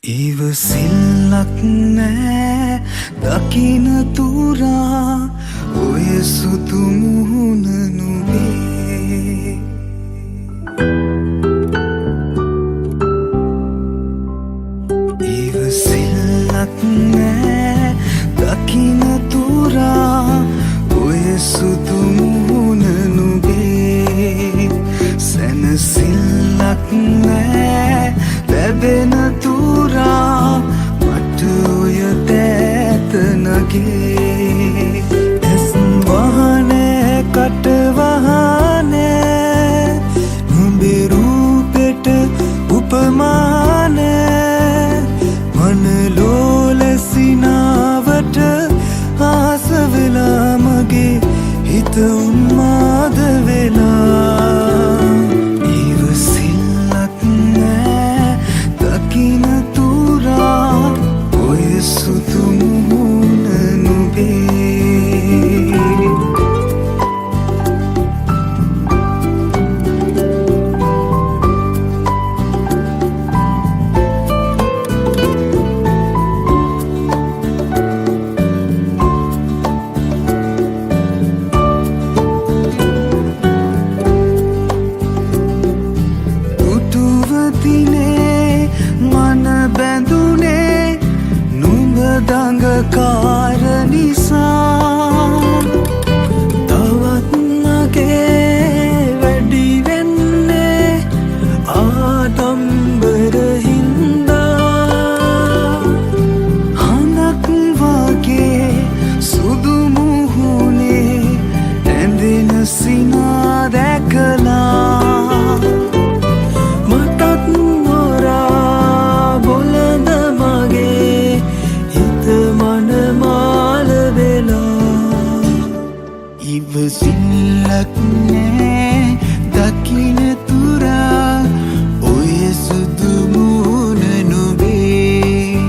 ඉවසිල්ලක් නෑ දකින තුරා ඔය සුදු මුහුණ නුඹේ ඉවසිල්ලක් නෑ දකින තුරා ඔය සුදු මුහුණ නුඹේ සැනසිල්ලක් නෑ ලැබෙන තුරා මට ඔය දෑත නගේ ඇස් වහනෑ කට වහනෑ නුඹේ රූපෙට උපමානෑ මනලෝල සිනාවට ආස වෙලා මගේ හිත උන්මාද වෙලා ඉවසිල්ලක් නෑ දකින තුරා ඔය සුදු මුහුණ නුඹේ දඟකාර නිසා තවත් මගේ වැඩි වෙන්නේ ආඩම්බර හින්දා හඳක් වගේ සුදු මුහුණේ ඇඳෙන සිනා දැකලා මටත් මොරා බොලද මගේ මනමාල වෙලා ඉවසිල්ලක් නෑ දකින තුරා ඔය සුදු මුහුණ නුඹේ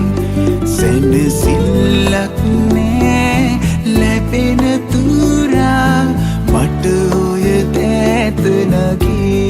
සැනසිල්ලක් නෑ ලැබෙන තුරා මට ඔය දෑත නගේ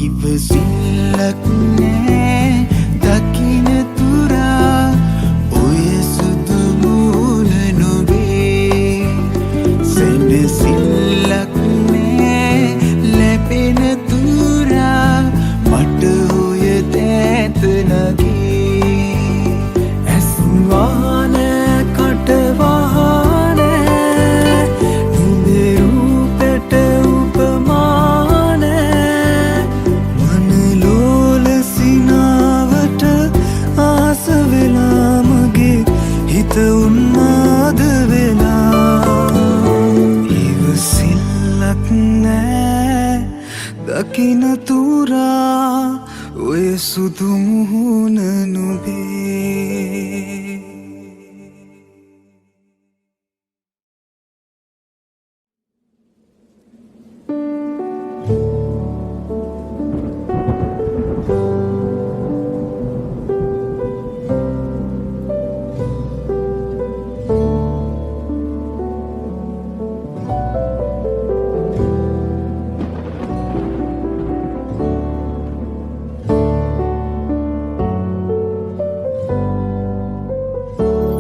ඉවසිල්ලක් නෑ දකින තුරා ඔය සුදු මුහුණ නුඹේ සැනසිල්ලක් නෑ ලැබෙන තුරා මට ඔය දෑත නගේ ඇස් වහනෑ කට වහනෑ නුඹේ රූපෙට උන්මාද වෙලා ඉවසිල්ලක් නෑ දකින තුරා ඔය සුදු මුහුණ නුඹේ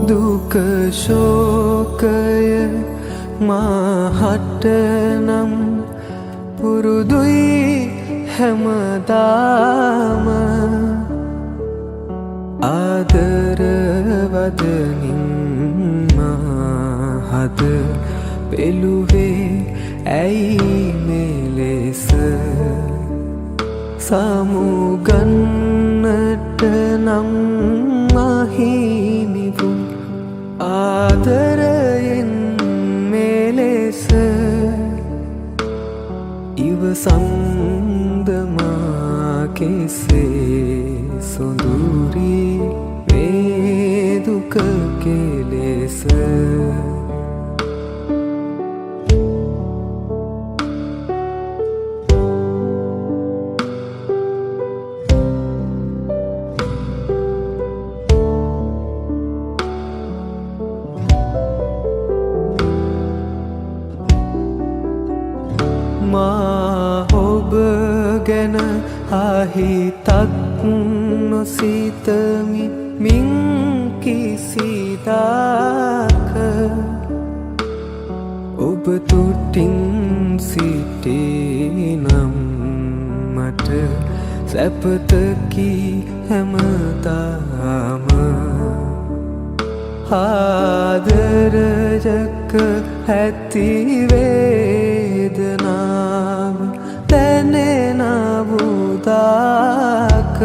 දුක ශෝකය මාහට නම් පුරුදුයි හැමදාම ආදරවදනින් මහද පෙළුවේ ඇයි මෙලෙස සමුගන්නට නම් අහිමිවුන් ආදරයෙන් මෙලෙස ඉවසන්දමා කෙසේ සොඳුරී මේ දුක කෙලෙස මා ඔබ ගැන අහිතක් නොසිතමි මින් කිසිදාක ඔබ තුටින් සිටේ නම් මට සැපතකි හැමදාම ආදරයක ඇති වේදනාව දැනෙන වූදාක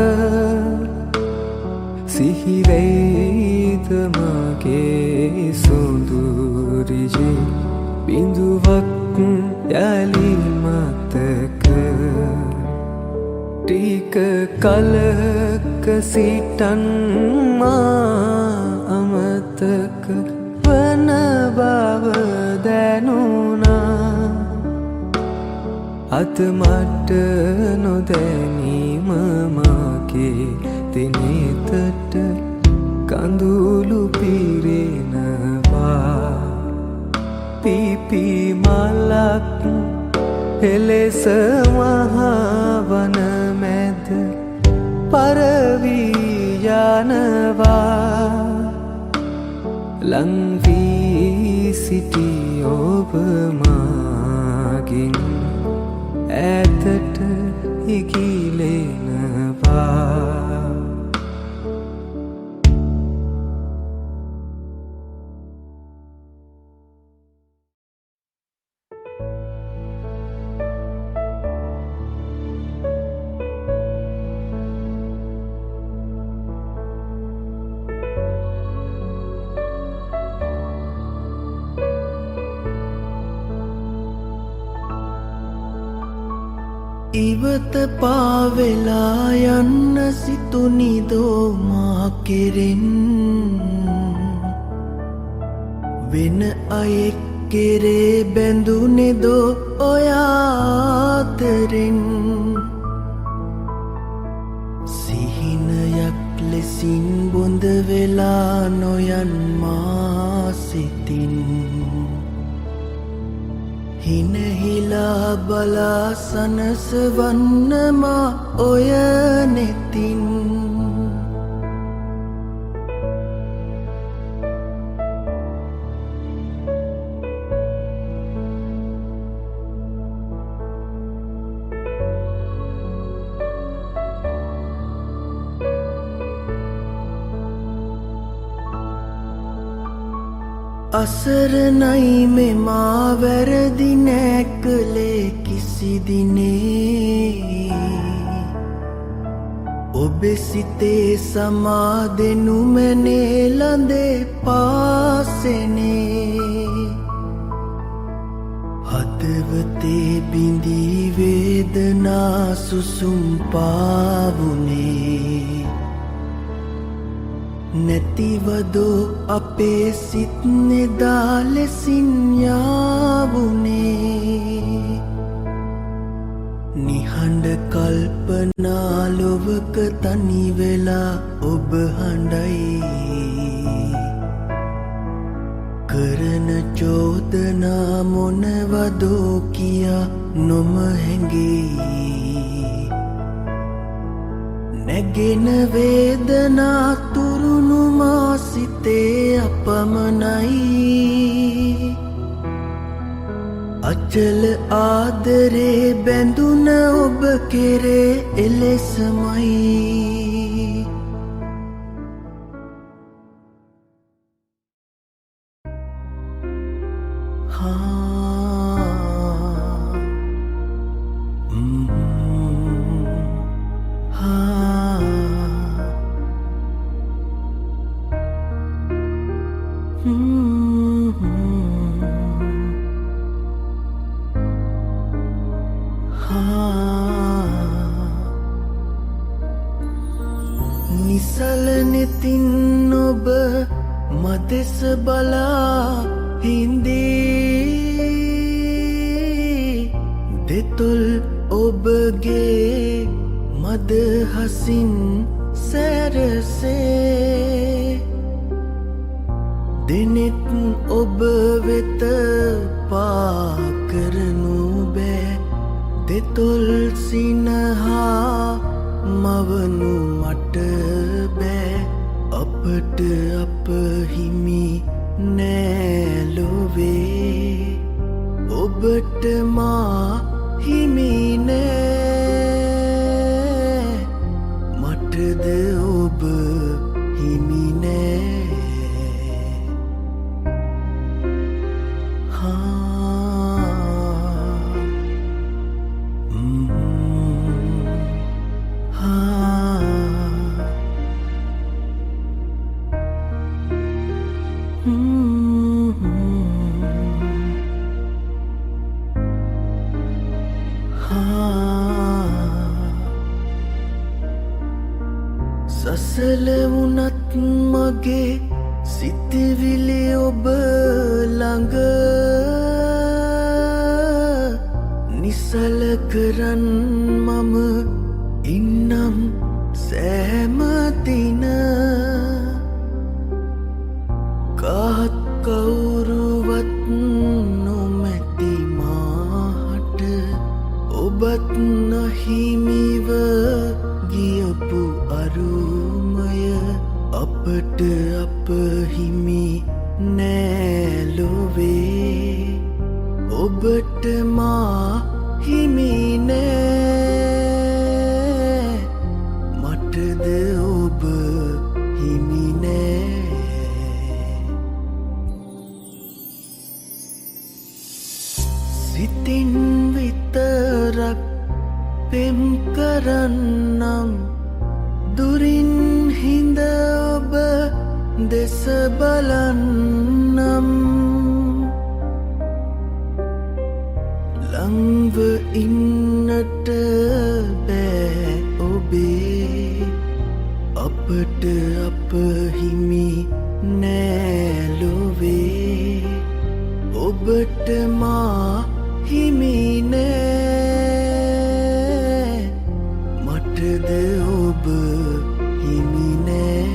සිහිවෙයිද මගේ සොඳුරියේ බිඳුවක් යලි මතක ටික කලක සිටන් මා අමතක වන බව දැනුණා අත මට නොදැනීම මාගේ දිනෙතට කඳුළු පිරෙනවා පිපි මලක් එලෙස මහවන මැද පරවී යනවා ලංවී සිටි ඔබ මාගින් ඈතට ඉගිලෙනවා ඉවත පාවෙලා යන්න සිතුනිදෝ මා කෙරෙන් වෙන අයෙක් කෙරේ බැඳුනෙදෝ ඔයාතරෙන් සිහිනයක් ලෙසින් බොඳ වෙලා නොයන් මා සිතින් හිනහිලා බලා සනසවන්නමා ඔය නෙතින් අසරණයි මෙමා වැරදි නෑ කළේ කිසි දිනේ ඔබේ සිතේ සමාදෙනු මැනේ ළඳේ පාසෙනේ හදවතේ බිඳී වේදනා සුසුම් පාවුනේ නැතිවදෝ අපේ සිත් නෙදා ලෙසින් යාවුනේ නිහඬ කල්පනා ලොවක තනි වෙලා ඔබ හඬයි කරන චෝදනා මොනවදෝ කියා නොම හැඟේ නැගෙන වේදනා තුරුණු මා සිතේ අපමණයි අචල ආදරේ බැඳුන ඔබ කෙරේ එලෙසමයි නිසලනෙතින් ඔබ මදෙස බලා හින්දී දෙතොල් ඔබගේ මදහසින් සැරසේ දෙනෙත් ඔබ වෙත පාකරනු බෑ දෙතොල් සිනහා මවනු මට බෑ අපට අප හිමි නෑලොවේ ඔබට මා හිමි නෑ මටද ඔබ හිමි නෑ සසල වුණත් මගේ සිතවිලි ඔබ ළඟ නිසල කරන් මම ඉන්නම් සෑම දින කාත් කවුරුවත් නොමැති මාට ඔබත් නොහිමිව ගියපු අරුමය අපට අප හිමි නෑලොවේ ඔබට මා හිමි නෑ මටද ඔබ හිමි නෑ සිතින් විතරක් පෙම් කරන්නම් දුරින් හිඳ ඔබ දෙස බලන්නම් ළංව ඉන්නට බෑ ඔබේ අපට අප හිමි නෑලොවේ ඔබට මා හිමි නෑ මටද ඔබ හිමි නෑ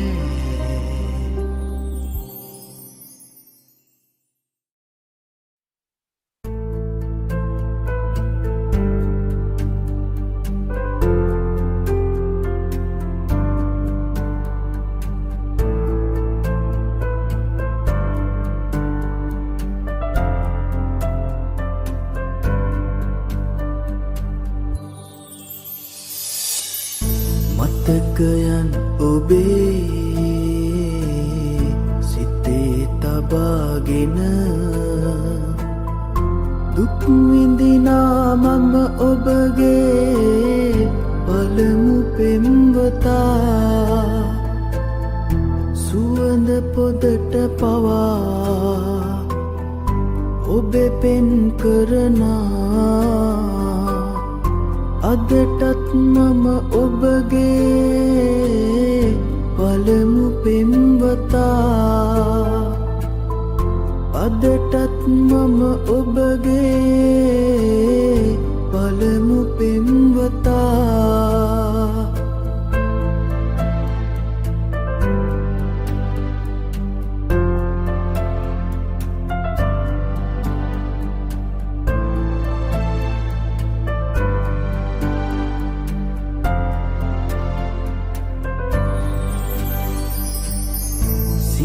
මතකයන් ඔබේ සිතේ තබාගෙන දුක් විඳිනා මම ඔබගේ පළමු පෙම්වතා සුවඳ පොදට පවා ඔබේ පෙන් කරනා අදටත් මම ඔබගේ පළමු පෙම්වතා අදටත් මම ඔබගේ පළමු පෙම්වතා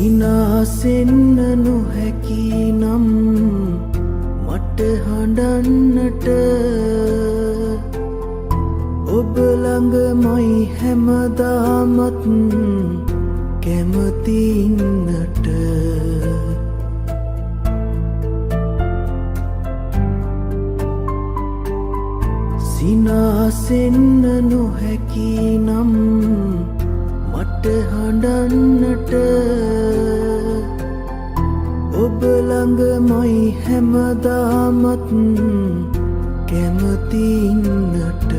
සිනාසෙන්න නොහැකි නම් මට මට හඬන්නට ඔබ ළඟමයි හැමදාමත් කැමති ඉන්නට සිනාසෙන්න නොහැකි නම් මට හඬන්නට ඔබ ළඟමයි හැමදාමත් කැමති ඉන්නට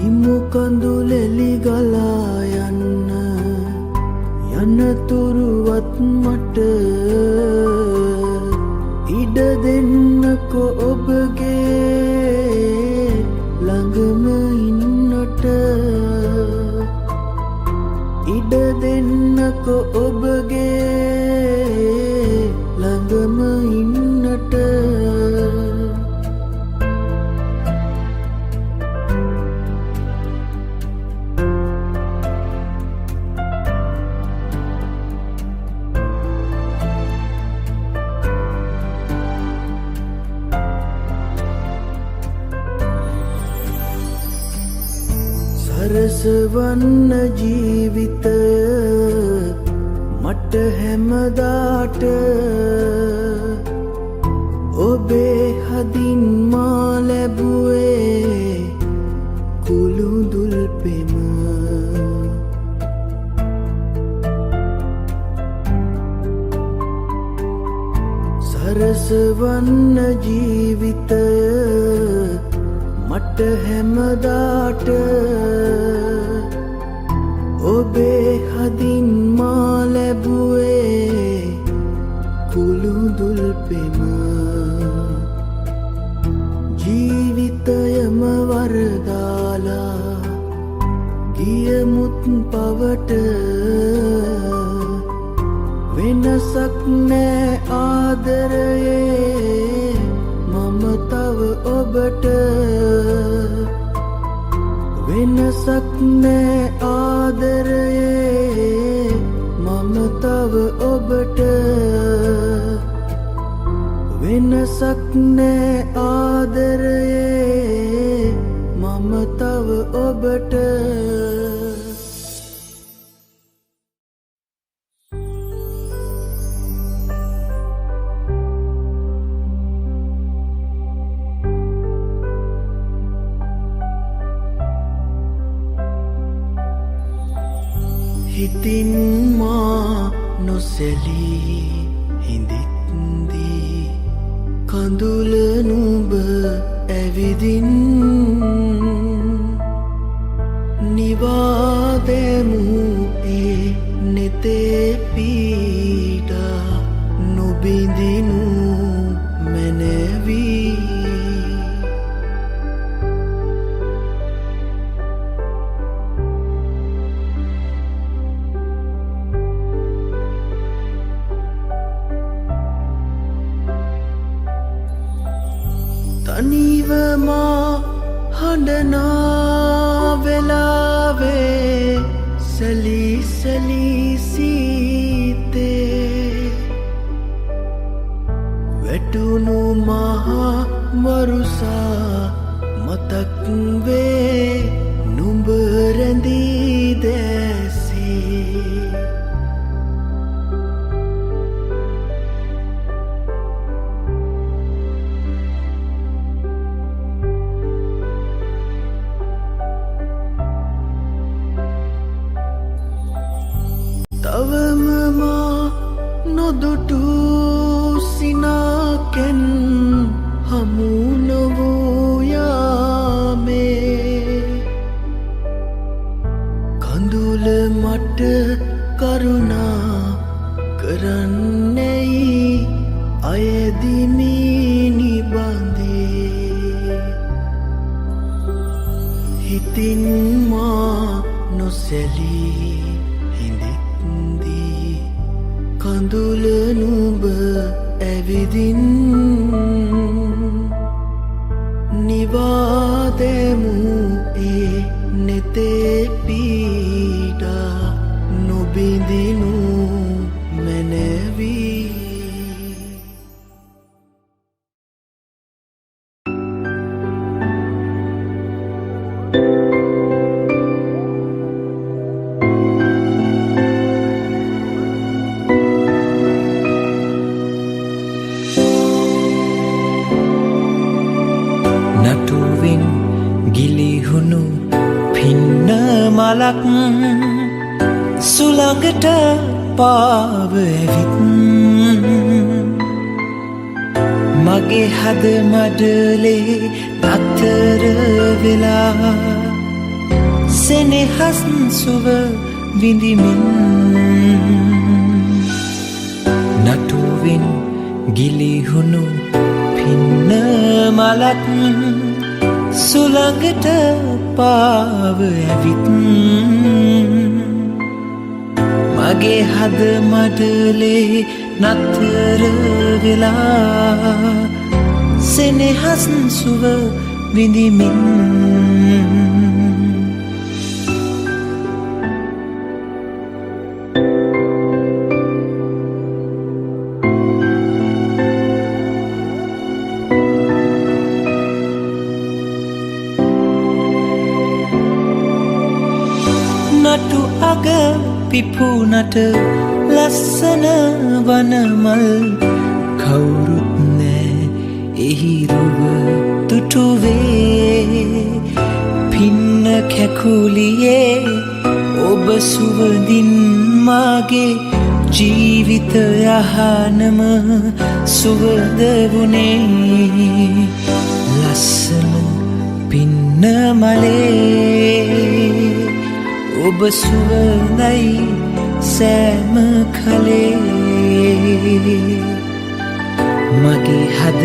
ඉමු කඳුලෙලි ගලා යන්න යනතුරුවත් මට ඉඩ දෙන්නකො ඔබගේ ළඟම ඉන්නට ඉඩ දෙන්නකො ඔබගේ ළඟම ඉන්නට සරසවන්න ජීවිතය මට හැමදාට ඔබේ හදින් මා ලැබුවේ කුළුඳුල් පෙම සරසවන්න ජීවිතය මට හැමදාට ඔබේ හදින් මා ලැබුවේ කුළුඳුල් පෙම ජීවිතයම වරදාලා ගියමුත් පවට වෙනසක් නෑ ආදරයේ මම තව ඔබට වෙනසක් නෑ ආදරයේ මම තව ඔබට වෙනසක් නෑ ආදරයේ මම තව ඔබට හිතින් මා නොසැලී හිඳිත්දී කඳුල නුඹ ඇවිදින් නිවාදෙමු ඒ නෙතේ පීඩා නොබිඳිනු මැනවී තනිවමා හඬනා වෙලාවේ සැලී සැලී සීතේ වැටුණු මහා වරුසා මතක් වේ නුඹ රැඳී දැසේ තවම මා නොදුටු සිනාකෙන් හමු නොවූ යාමේ කඳුල මට කරුණා කරන්නෙයි අයදිමි නිබඳේ හිතින් මා නොසැලී කඳුල නුඹ ඇවිදින් නිවාදෙමු ඒ නෙතේ පීඩා නො の බිඳිනු මැනවි නටුවෙන් ගිලිහුණු පින්න මලක් සුළඟට පාව ඇවිත් මගේ හද මඩලේ නතර වෙලා සෙනෙහස් සුව විඳිමින් නටුවෙන් ගිලිහුණු පින්න මලක් සුළඟට පාව ඇවිත් මගේ හද මඩලේ නතර වෙලා සෙනෙහස් සුව විඳිමින් නටු අග පිපුනට ලස්සන වනමල් කවුරුත් නෑ එහි රුව තුටුවේ පින්න කැකුලියේ ඔබ සුවඳින් මාගේ ජීවිත යහනම සුවඳ වුණේ ලස්සන පින්න මලේ ඔබ සුවඳයි සෑම කලේ මගේ හද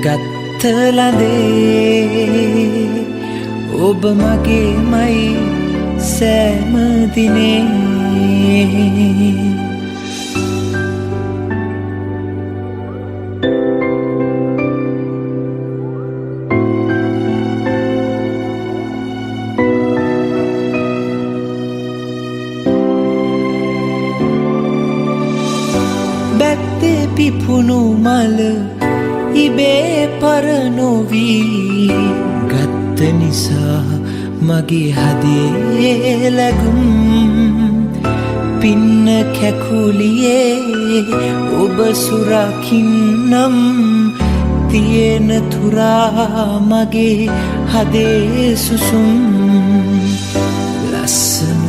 ගත්ත ලඳේ ඔබ මගේමයි සෑම දිනේ පිපුණු මල ඉබේ පරනොවී ගත්ත නිසා මගේ හදේ ලැගුම් පින්න කැකුලියේ ඔබ සුරකින්නම් තියෙන තුරා මගේ හදේ සුසුම් ලස්සන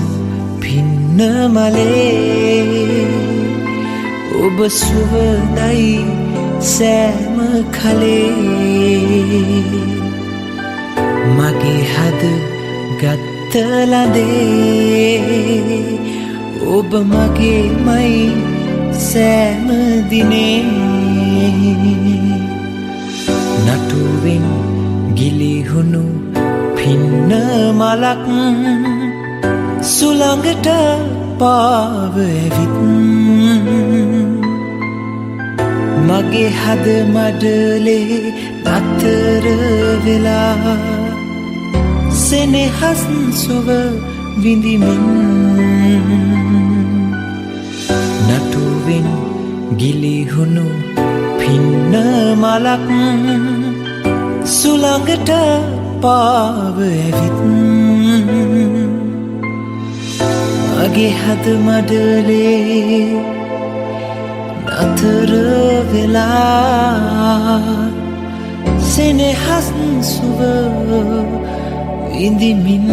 පින්න මලේ ඔබ සුවඳයි සෑම කලේ මගේ හද ගත්ත ලඳේ ඔබ මගේමයි සෑම දිනේ නටුවෙන් ගිලිහුණු පින්න මලක් සුළඟට පාව ඇවිත් මගේ හද මඩලේ නතර වෙලා සෙනෙහස් සුව විඳිමින් නටුවෙන් ගිලිහුණු පින්න මලක් සුළඟට පාව ඇවිත් මගේ හද මඩලේ නතර වෙලා සෙනෙහස් සුව විඳිමින්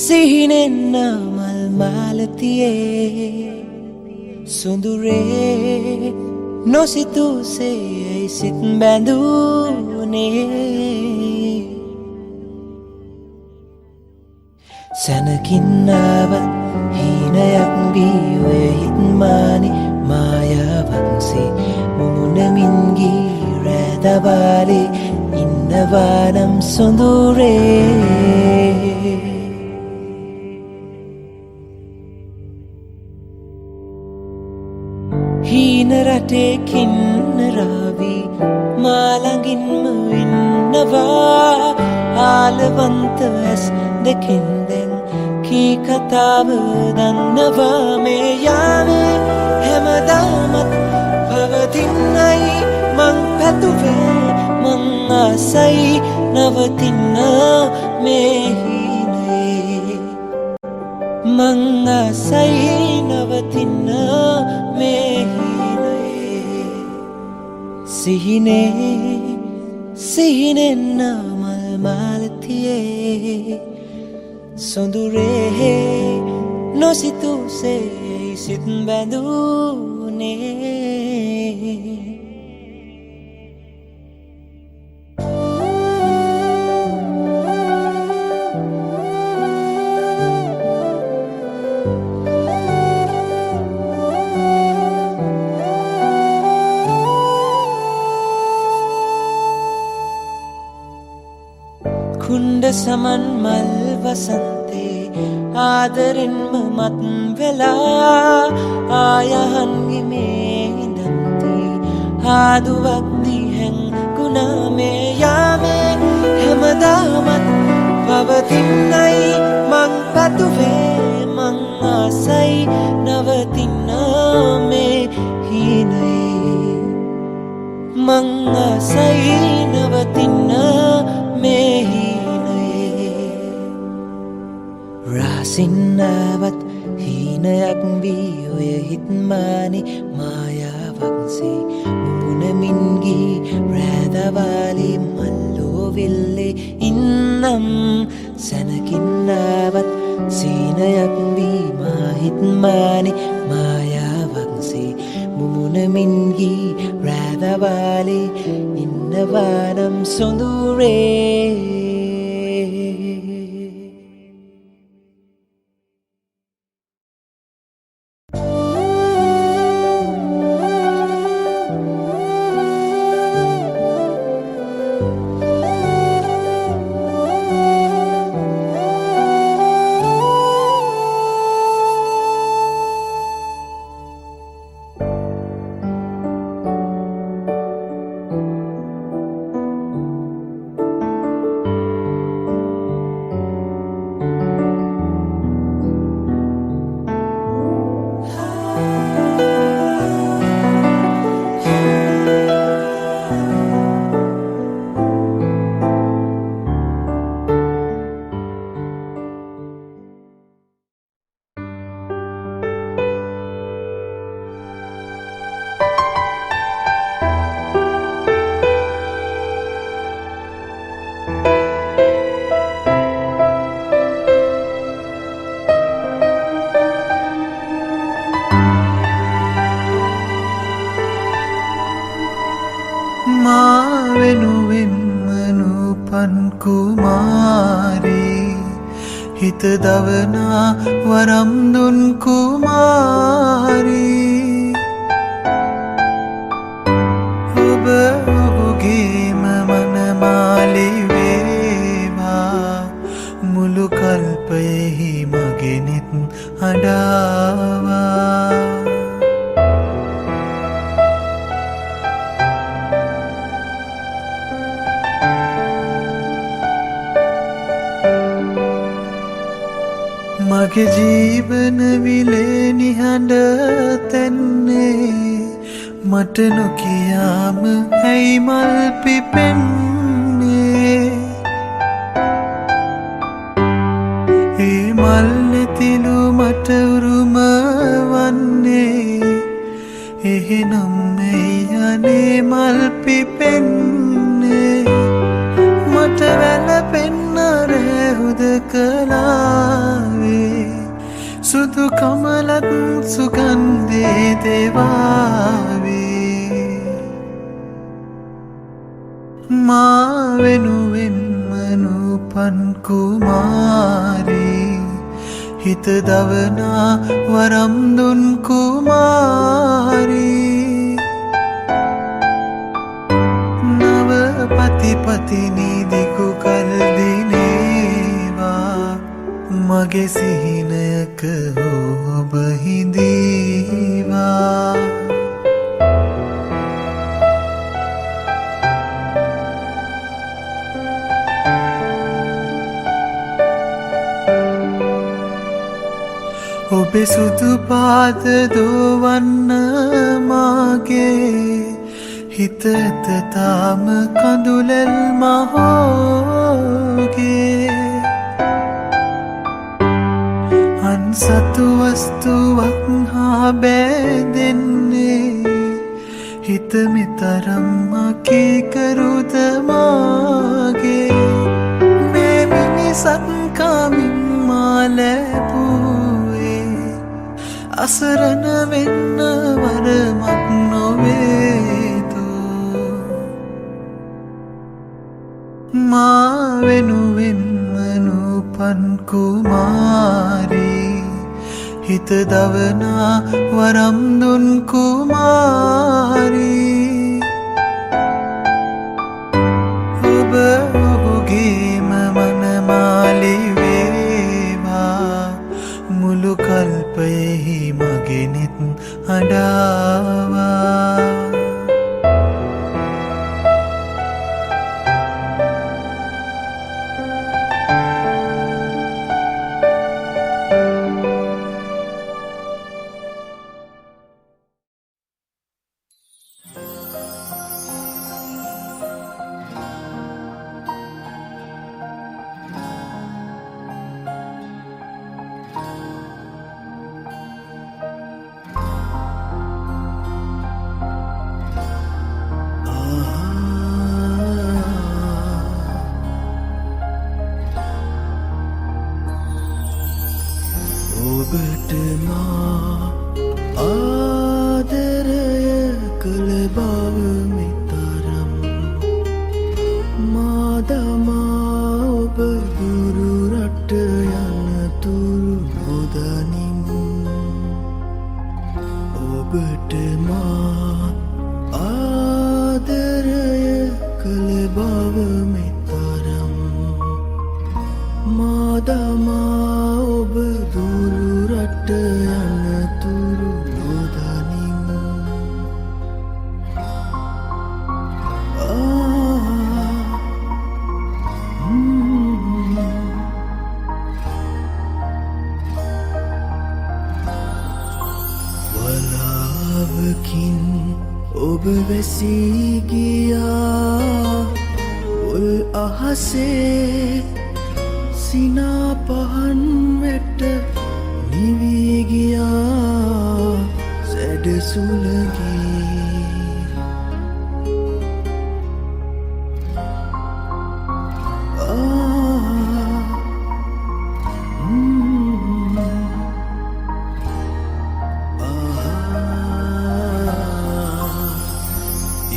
සිහිනෙන් මල් මාලතියේ සුඳුරේ නොසිතුසේ සිත් බැඳුනේ සැනකින්නවත් හීනයක් වී ඔය හිත්මානි මායාවක්සේ මුමුණමින් ගී රැදබාලේ ඉන්නවානම් සොඳුරේ හීන රටේ කින්නරාවී මාළඟින්ම ඉන්නවා ආලවන්ත ඇස් දෙකින්දෙන් කී කතාව දන්නවා මේ යාවේ හැමදාමත් පවතින්නයි මං පැතුවේ මං ආසයි නවතින්න මේ හීනයේ මං ආසයි නවතින්න මේ හීනයේ සිහිනෙන් මල් මාලතියේ සොඳුරේ නොසිතුසේ සිත් බැඳුනේ කුණ්ඩ සමන් මල් වසන්තේ ආදරෙන්ම මත් වෙලා ආයහන්ගි මේ ඉඳන්ති ආදුවක් දිහැන් ගුණා මේ යාමේ හැමදාමත් පවතින්නයි මං පැතුවේ මං ආසයි නවතින්න මේ හීනයේ මං ආසයි නවතින්න මේ හීනයේ රාසින්නාවත් හීනයක් වී ඔය හිත්මානි මායාවක්සේ මුමුණමින්ගී රෑදවාලි මල්ලෝවිල්ලේ ඉන්නම් සැනකින්නාවත් සීනයක් වී මාහිත්මානි මායාවක්සේ මුමුණමින්ගී රෑදවාලි ඉන්නවානම් සොඳුරේ හිත දවනා වරම් දුන් කුමාරී ඔබ ඔබගේම මනමාලි වේවා මුළු කල්පයෙහි මගෙනෙත් අඩාවා මගේ ජීවන විලේ නිහඬ තැන්නේ මට නොකියාම ඇයි මල් පිපෙන්නේ ඒ මල් නැතිලු මට උරුම වන්නේ එහෙනම් ඇයි අනේ මල් පිපෙන්නේ මට වැළපෙන්න රැ හුදකලාවේ සුදු කමලත් සුගන්ධේ දේවාවේ මා වෙනුවෙන්ම නූපන් කුමාරී හිත දවනා වරම් දුන් කුමාරී නව පතිපතිනි දිගු කල් දිනේවා මගේ සිහිනයක ඔබ හිඳීවා ඔබේ සුදු පාද දෝවන්න මාගේ හිත ඇත තාම කඳුලැල් මහෝගේ අන්සතු වස්තුවක් හා බෑදෙන්නේ හිත මෙතරම් අකීකරුද මාගේ මේ මිනිසත් කමින් මා ලැබුවේ අසරණ වෙන්න වරමක් නොවේදු මා වෙනුවෙන්ම නූපන් කුමාරී හිත දවනා වරම් දුන් කුමාරී ඔබ ඔහුගේම මනමාලි වේවා මුළු කල්පයෙහි මගෙනෙත් අඩාවා ඔබට මා ආදරය කළ බව මෙතරම් මා දමා ඔබ දුරු රට යනතුරු නොදනිමු ඔබට මා ආදරය කළ බව මෙතරම් මා දමා ඔබ දුරු රට යනතුරු නොදනිමු වලාවකින් ඔබ වැසී ගියා උල් අහසේ සිනා පහන් වැට නිවී ගියා සැඩසුලගේ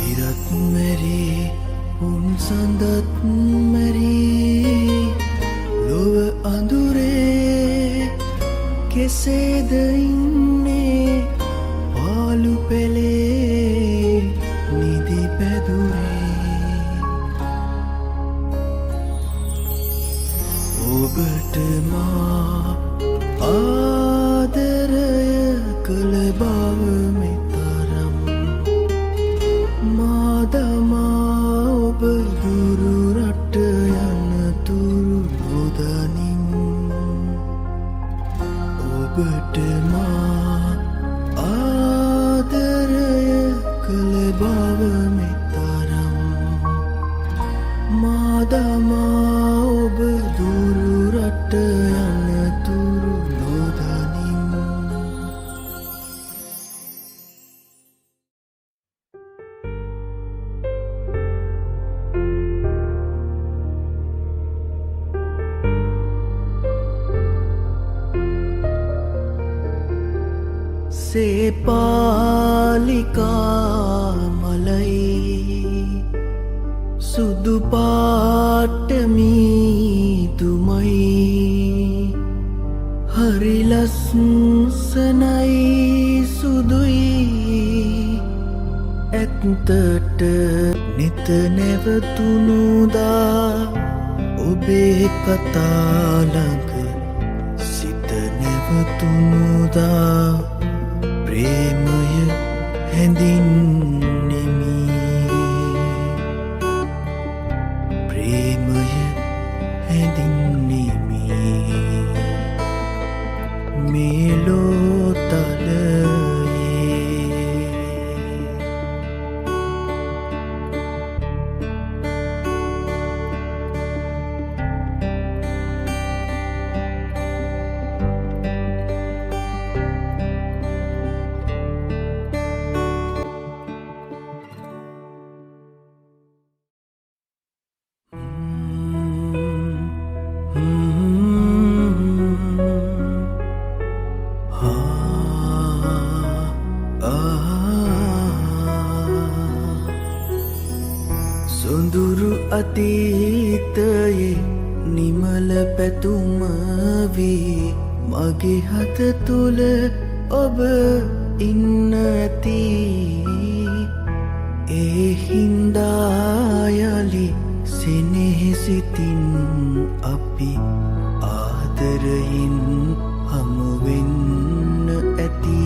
ඉරත් මැරී උන් සඳත් මැරී ලොව අඳුරේ කෙසේද ඉන්නේ පාලු පෙළේ නිදි පැදුරේ ඔබට මා ආදරය කළ බව මෙතරම් මා දමා ඔබ දුරු රට යනතුරු නොදනිමු ඔබට මා ආදරය කළ බව මෙතරම් මා දමා ඔබ දුරු රට යනතුරු නොදනිමු සේපාලිකා මලයි සුදු පාට මීතුමයි හරි ලස්සනයි සුදුයි ඇත්තට නිත නැවතුණුදා ඔබේ කතා ළඟ සිත නැවතුණුදා ප්‍රේමය හැඳින්නෙමි ප්‍රේමය හැඳින්නෙමි මේලෝ තලයේ සොඳුරු අතීතයේ නිමල පැතුම වී මගේ හත තුළ ඔබ ඉන්න ඇති ඒ හින්දා යලි සෙනෙහසිතින් අපි ආදරයින් හමුවෙන්න ඇති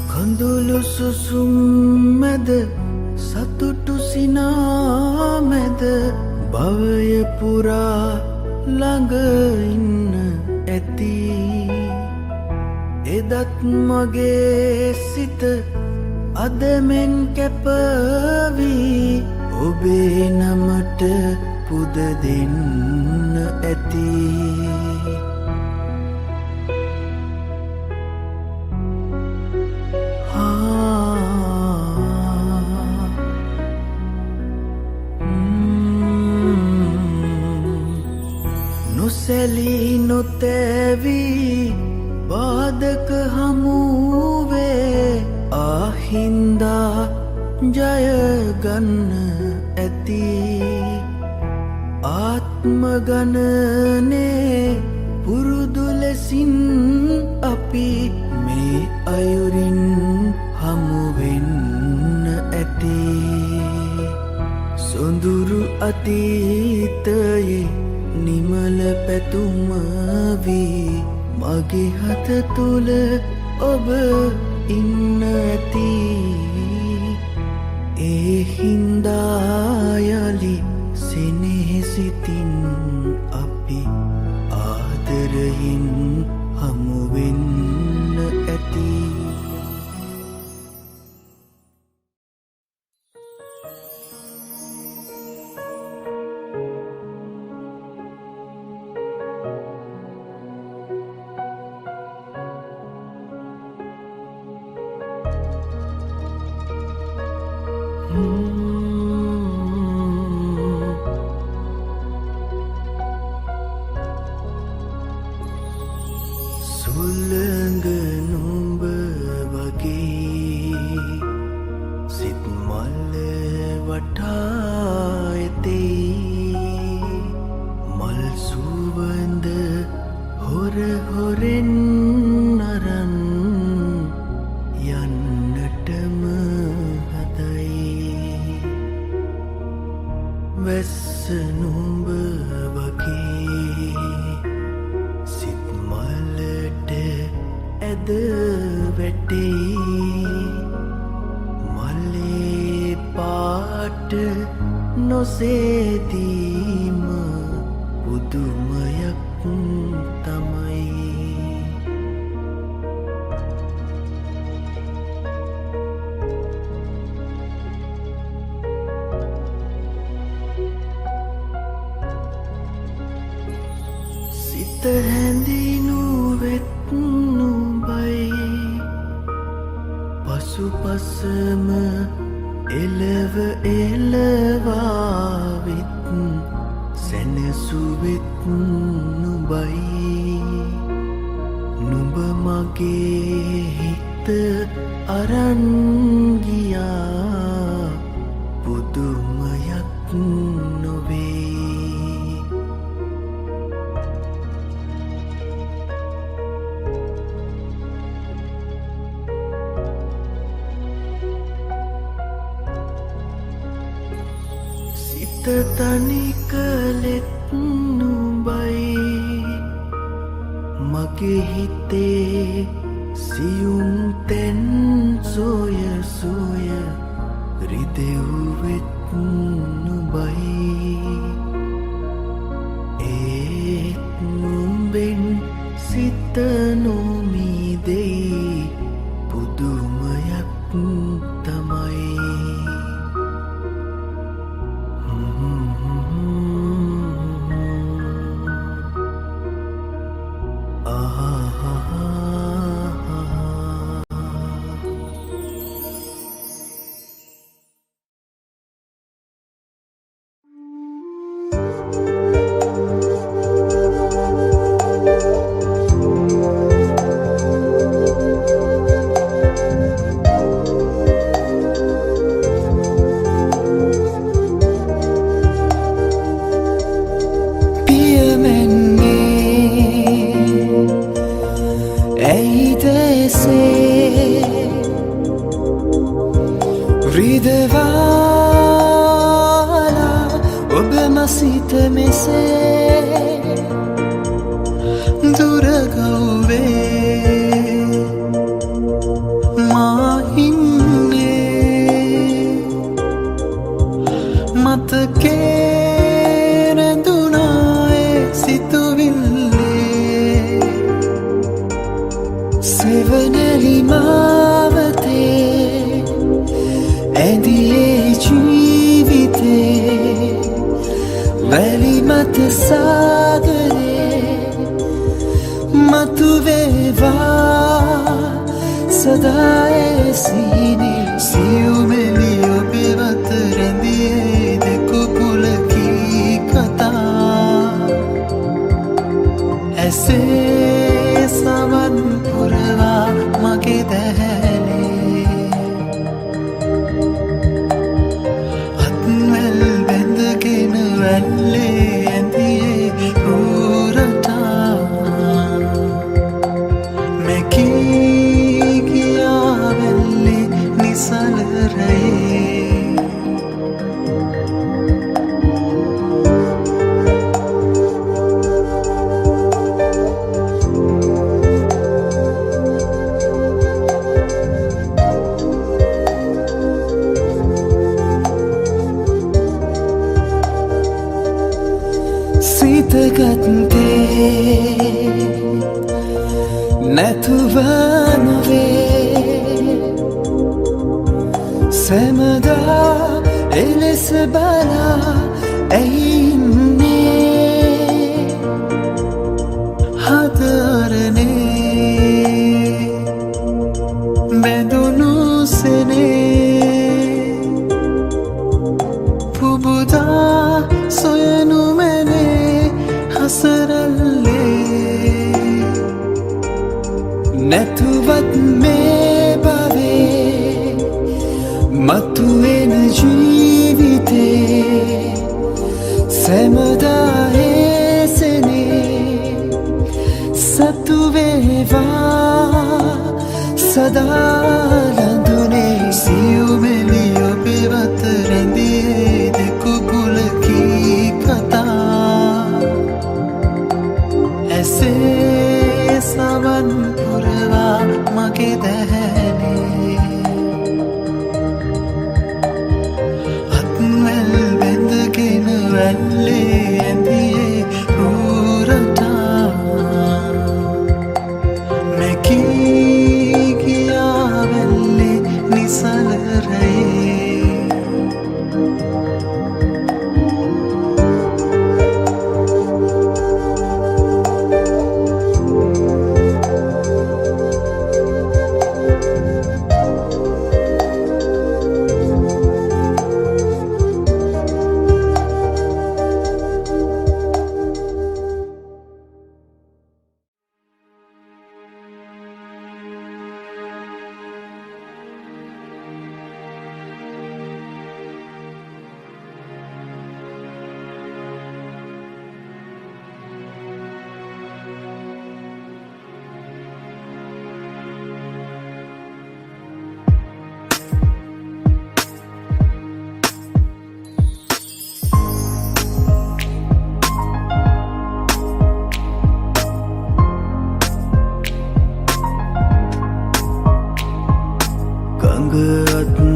කඳුළු සුසුම් මැද සතුටු සිනා මැද භවය පුරා ළඟ ඉන්න ඇති එදත් මගේ සිත අදමෙන් කැපවී ඔබේ නමට පුද දෙන්න ඇති නොසැලී නොතැවී බාධක හමුවේ ආහින්දා ජයගන්න ඇති ආත්ම ගණනේ පුරුදු ලෙසින් අපි මේ අයුරින් හමුවෙන්න ඇති සොඳුරු අතීතයේ නිමල පැතුම වී මගේ හත තුළ ඔබ ඉන්න ඇති ඒ හින්දා යලි සෙනෙහසිතින් අපි ආදරයින් හමුවෙන්න ඇති සුළඟ නුඹ වගේ සිත් මල්ල වටා ඇතේ මල් සුවඳ හොර හොරෙන් අරන් යන්නටම හදයි වැස්ස නුඹ වගේ සිත් මලට ඇද වැටේ මලේ පාට නොසේදීම පුදුමයක් තමයි සිත හැඳිනු වෙත් නුඹයි පසුපසම එලව එලවාවිත් සැනසුවෙත් නුඹයි නුඹ මගේ හිත අරන් ගියා පුදුමයක් නොවේ තනි කළෙත් නුඹයි මගේ හිතේ හද සාගරේ මතුවේවා සදායේ සීනිල් සියුමෙලි ඔබේ වත රැඳියේ දෙකුකුලකී කතා ඇසේ සවන් පුරවා මගේ දැහැලේ අත්වැල් බැඳගෙන වැල්ලේ ඇඳියේ රූරටා මෙකී ගියා වැල්ලේ නිසල රැයේ සිතගත්තේ නැතුව නොවේ සැමදා එලෙස බලා ඇයින්නේ හතරනේ බැඳුණු සෙනේ පුබුදා සොයනු මැනේ හසරල්ලේ නැතුවත් මේ භවේ මතුවෙන ජීවිතේ සැමදා ඒසනේ සතු වේවා සදා ලඳුනේ සියුමෙලි ඔබේ වත රැඳියේ දෙකුකුලකී කතා ඇසේ සවන් පුරවා මගේ දැහැලේ අත්වැල් බැඳගෙන වැල්ලේ ඇඳියේ රූරටා මෙකී ගියා වැල්ලේ නිසල රැයේ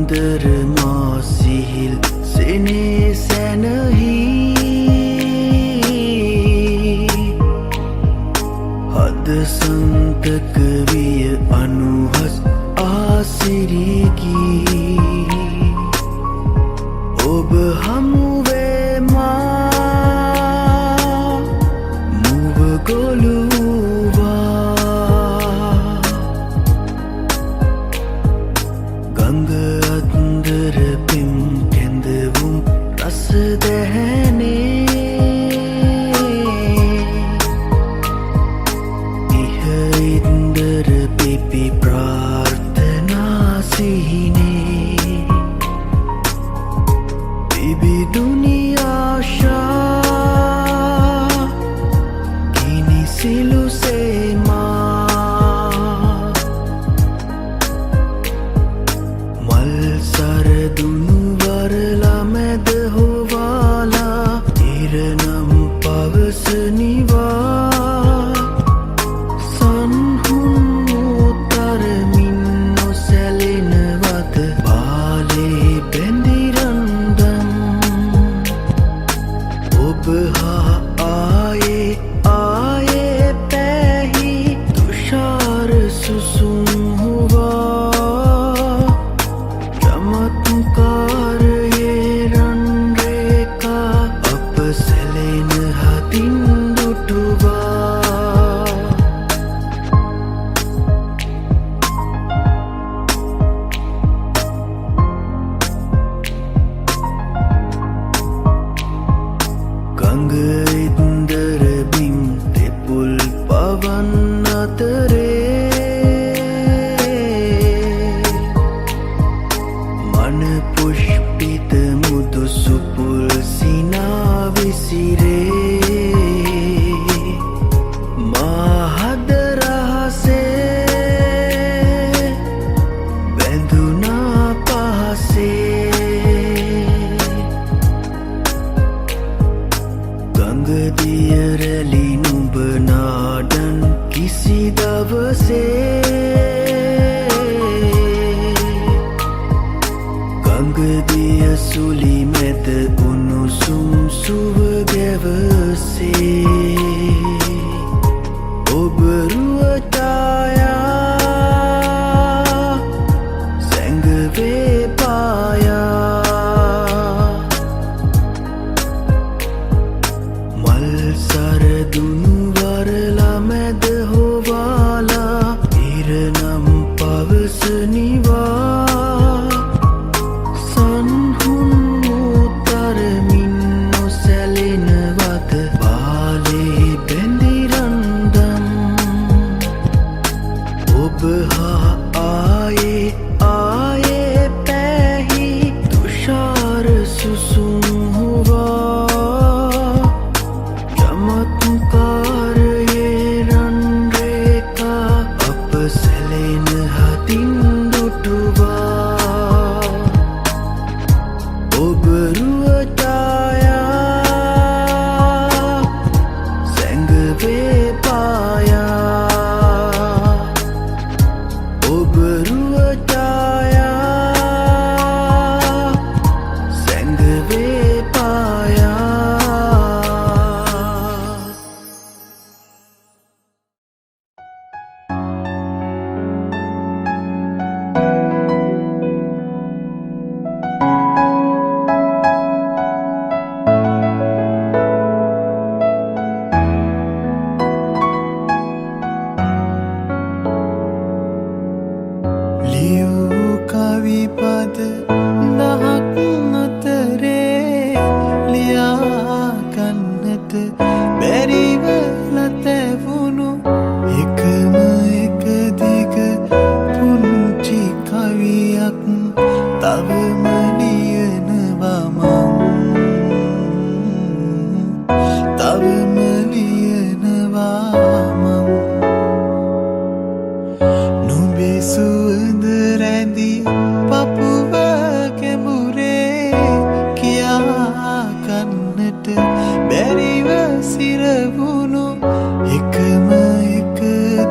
අන්දර මා සිහිල් සෙනේ සැනහි හද සන්තක විය අනුහස් ආසිරිගී ඔබ හමුවේ මා මුව ගොලුවා ගඟ අන්දර පෙම් කැඳවුම් රස දැහැනේ ඉහඉන්දර පිපි ප්‍රාර්ථනා සිහිනේ විබිදුනි ආශා කිනිසිලු සේමා මල් සරදුනු වරලා මැද හොවාලා ඉරනම් පවසනිවා සන්හුන් උතරමින් නොසැලෙනවද බාලේ බැඳිරන්දම් ඔබ හා ආයේ ආයේ පැහි තුෂාර සුසුම් හුවා චමත්කාරයේ රන් රේඛා අප සැලෙන සැලි නුඹ නාඩන් කිසි දවසේ ගංගදිය සුලි මැද උණුසුම් සුව ගැවසේ ඔබ රුව ඡායා සැඟවේ පායා මල් සරදුණු වරලා මැද හොවාලා ඉරනම් පවසනිවා සන්හුන් මුතරමින් නොසැලෙනවද බාලේ බැඳිරන්දම් ඔබ හා ආයේ ආයේ පැහි තුෂාර සුසුම් හුවා චමත්කාරයේ රන් රේඛා අප සැලෙන හතින් දුටුවා ඔබ රුව ඡායා සැඟවේ පායා ඔබ රුව ඡායා සැඟවේ පායා ලියූ කවි පද දහක් අතරේ ලියා ගන්නට බැරිව ලතැවුණු එකම එක දිග පුංචි කවියක් තවම ලියනවා මං තවම ලියනවා මං නුඹේ සුවඳ රැඳි පපුව කැඹුරේ කියා ගන්නට බැරිව සිරවුණු එකම එක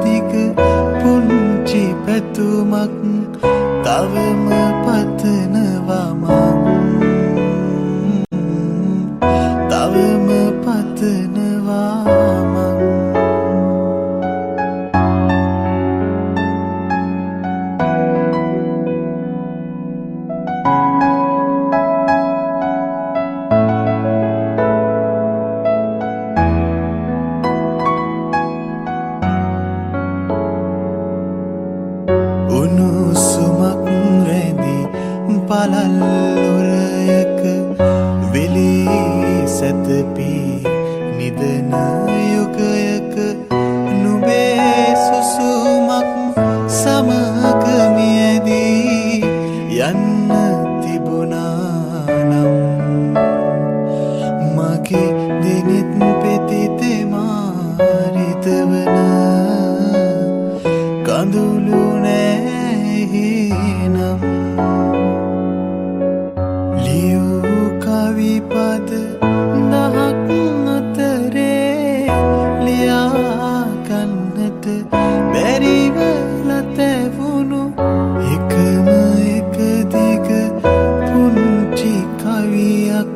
දිග පුංචි පැතුමක් තවම පතනවා මං තවම පතනවා මං උණුසුමක් රැඳි පළල් උරයක වෙලී සැතපී නිදන යුගයක නුඹේ සුසුමක් සමග මියදී යන්න තිබුණා නම් මගේ දිනෙත් පෙතිතේ මාරිතවන කඳුළු නම් ලියූ කවි පද දහක් අතරේ ලියා ගන්නට බැරිව ලතැවුණු එකම එක දිග පුංචි කවියක්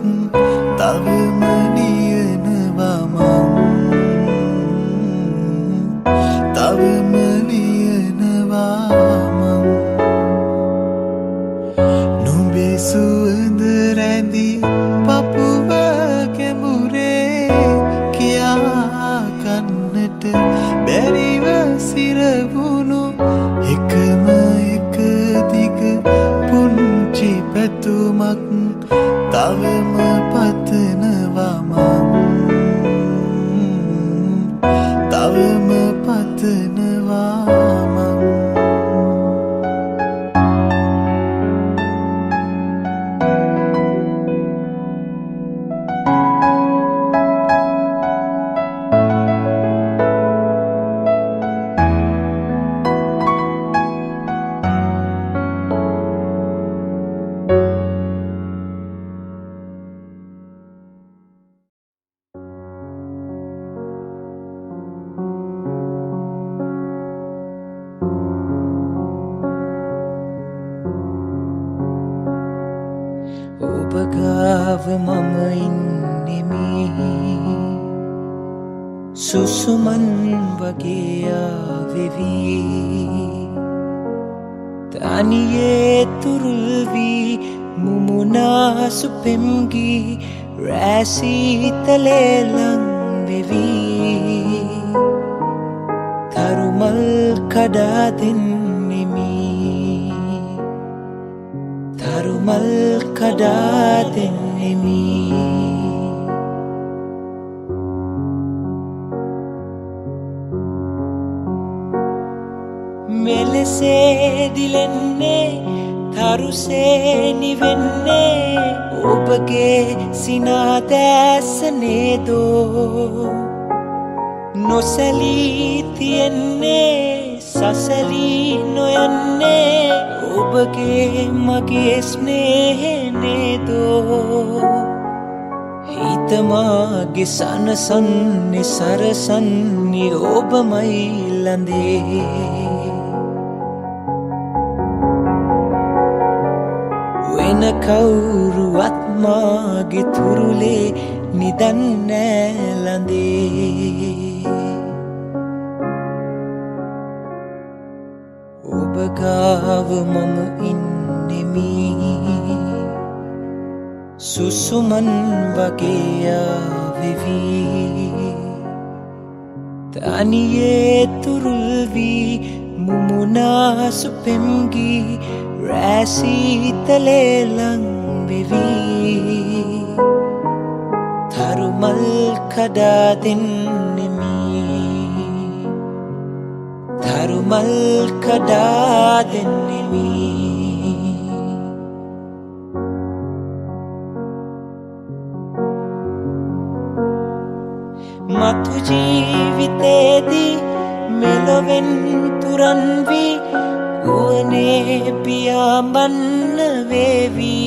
තවම ලියනවා මං තවම ලියනවා මං නුඹේ සුවඳ රැඳි පපුව කැඹුරේ කියා ගන්නට බැරිව සිරවුණු එකම එක දිග පුංචි පැතුමක් තවම පතනවා මං තවම පතනවා මං තාව මම ඉන්නෙමි සුසුමන් වගේ ආවෙවි තනියේ තුරුල් වී මුමුනාසු පෙම්ගී රැසීතලේ ලං වෙවි තරුමල් කඩා දෙන්නෙමි තරුමල් කඩා දෙන්නෙමි මෙලෙසේ දිලෙන්නේ තරුසේ නිවෙන්නේ ඔබගේ සිනා දැස නේදෝ නොසැලී තියෙන්නේ සසලී නොයන්නේ ඔබගේ මගේ ස්නේහය නේදෝ හිතමාගේ සනසන්නේ සරසන්නේ ඔබමයි ළඳේ වෙන කවුරුවත් මාගේ තුරුලේ නිදන්නෑ ළඳේ ඔබ ගාව මම ඉන්නෙමි සුසුමන් වගේ ආවෙවි තනියේ තුරුල් වී මුමුනාසු පෙම්ගී රැසීතලේ ලං වෙවි තරුමල් කඩා දෙන්නෙමි තරුමල් කඩා දෙන්නෙමි මතු ජීවිතේදී මෙලොවෙන් තුරන් වී ගුවනේ පියාඹන්න වේවි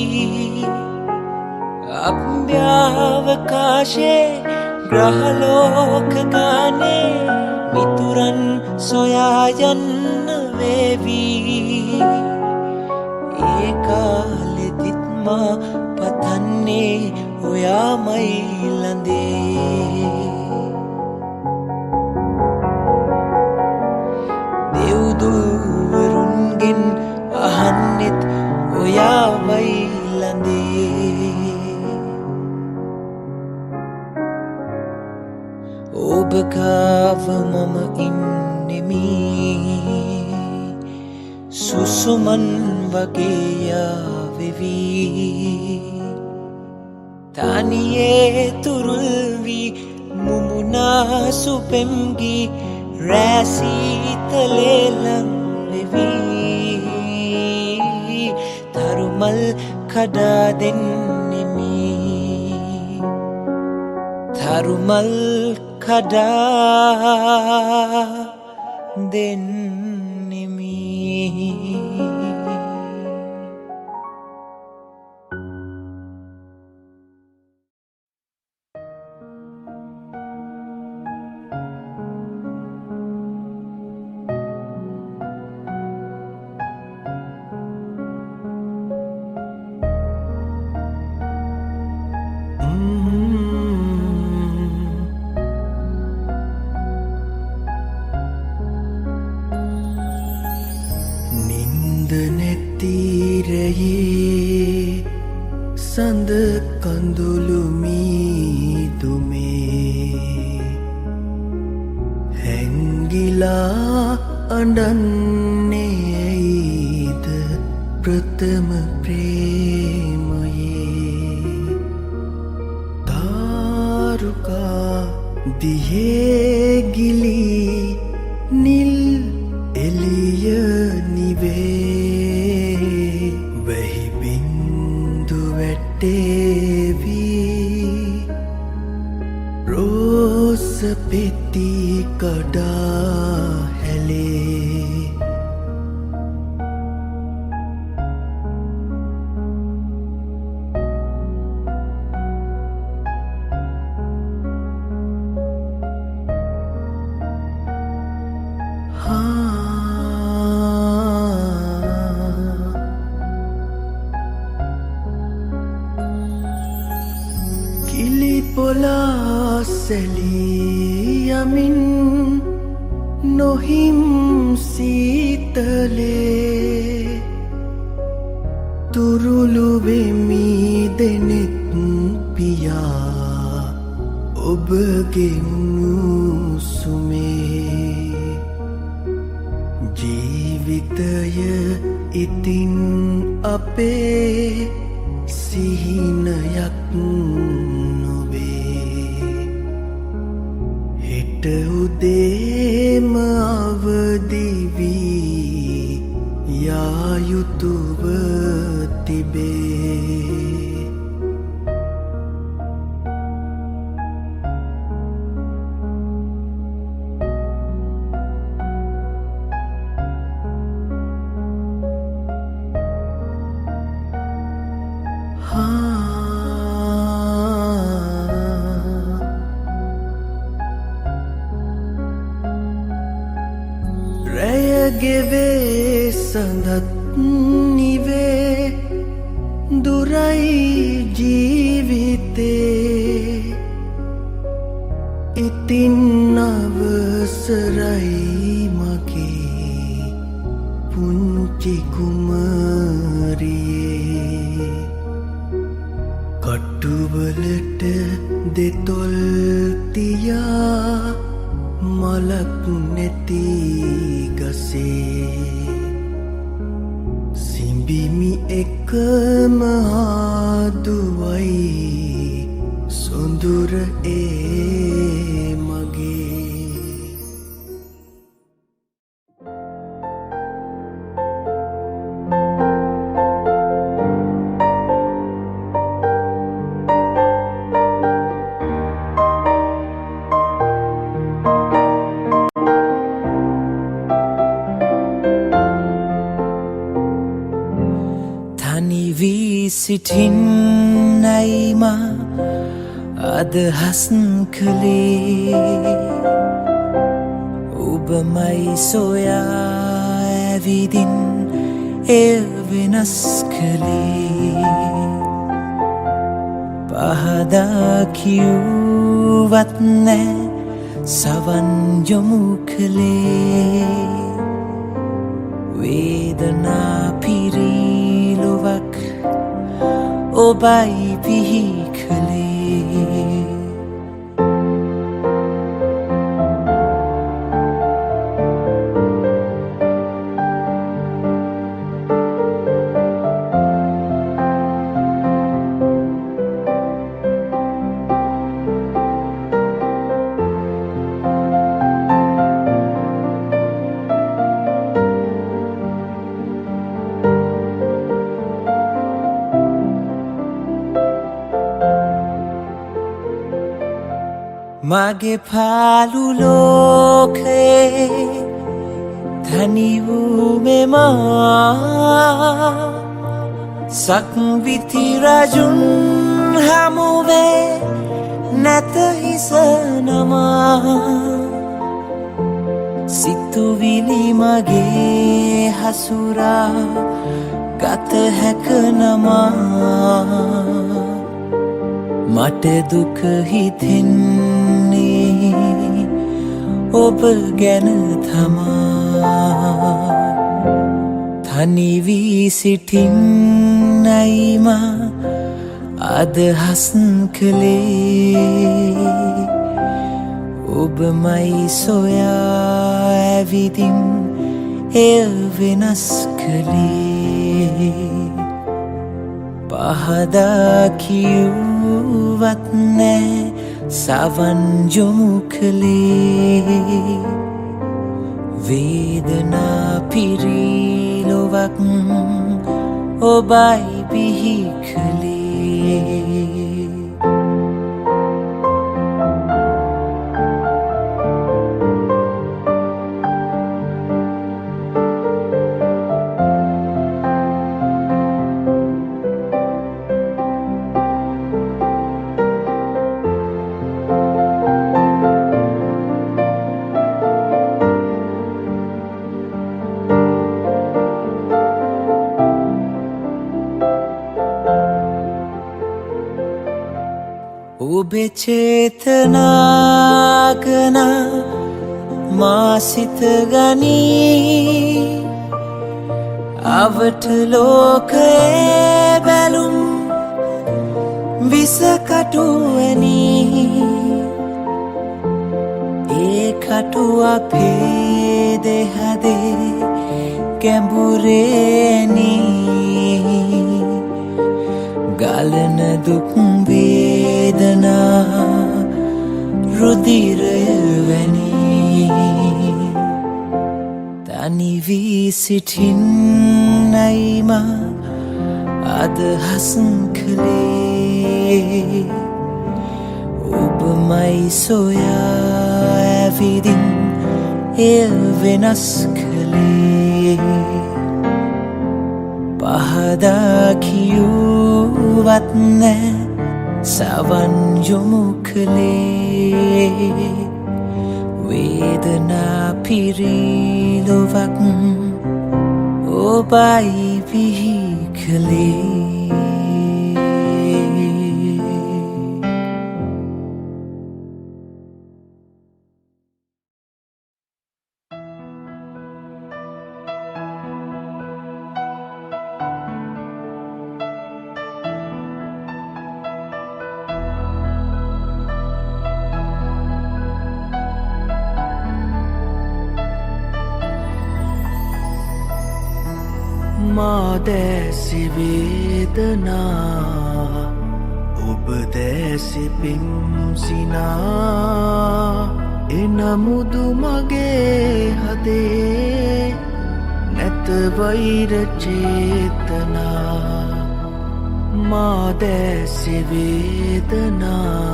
අභ්‍යවකාශේ ග්‍රහලෝක ගානේ මිතුරන් සොයා යන්න වේවි ඒ කාලෙදිත් මා පතන්නේ ඔයාමයි ළඳේ දෙව්දූවරුන්ගෙන් අහන්නෙත් ඔයාමයි ළඳේ ඔබ ගාව මම ඉන්නෙමි සුසුමන් වගේ ආවෙවි තනියේ තුරුල් වී මුමුනාසු පෙම්ගී රැසීතලේ ලං වෙවි තරුමල් කඩා දෙන්නෙමි තරුමල් කඩා දෙන්නෙමි සඳ කඳුළු මීදුමේ හැංගිලා අඬන්නේ ඇයිද ප්‍රථම ප්‍රේමයේ තාරුකා දිහේ ගිලී නිල් එළිය නිවේ වැහි බින්දු වැටේවි රෝස පෙති කඩා හැලේ ඇවින් නොහිම් සීතලේ තුරුළු වෙමි දෙනෙත් පියා ඔබගෙන් සුමේ ජීවිතය ඉතින් අපේ සිහිනයක් නොවේ හෙට උදේම අවදිවී යා යුතුව තිබේ රැයගෙවේ සඳත් නිවේ දුරයි ජීවිතේ ඉතින් අවසරයි මගේ පුංචි කුමරියේ කටුවලට දෙතොල් තියා මලක් නැති ගසේ සිඹිමි එකම හාදුවයි සොඳුර ඒ මගේ සිටින්නයි මා අදහස් කළේ ඔබමයි සොයා ඇවිදින් එය වෙනස් කළේ පහදා කිව්වත් නෑ සවන් යොමු කළේ වේදනා පිරීලොවක් ඔබයි පිහි කළේ මගේ පාළු ලෝකේ තනි වූ මෙමා සක්විති රජුන් හමුවේ නැත හිස නමා සිතුවිලි මගේ හසුරා ගත හැක නමා මට දුක හිතෙන්නේ ඔබ ගැන තමා තනි වී සිටින්නයි මා අදහස් කළේ ඔබමයි සොයා ඇවිදින් එය වෙනස් කළේ පහදා කිව්වත් නෑ සවන් යොමු කළේ වේදනා පිරීලොවක් ඔබයි බිහි කළේ ඔබේ චේතනාගනා මාසිත ගනී අවට ලෝකයේ බැලුම් විසකටුවනි ඒ කටු අපේ දෙහදේ ගැඹුරේනි ගලන දුක් වේදනා රුධිරය වැනි තනි වී සිටින්නයි මා අදහස් කළේ ඔබමයි සොයා ඇවිදින් එය වෙනස් කළේ පහදා කියුවත් නෑ සවන් යොමු කළේ වේදනා පිරිලොවක් ඔබයි විහි කළේ මාදෑසි වේදනා ඔබ දැසි පිම්සිනා එනමුදු මගේ හදේ නැත වෛර චේතනා මාදෑසි වේදනා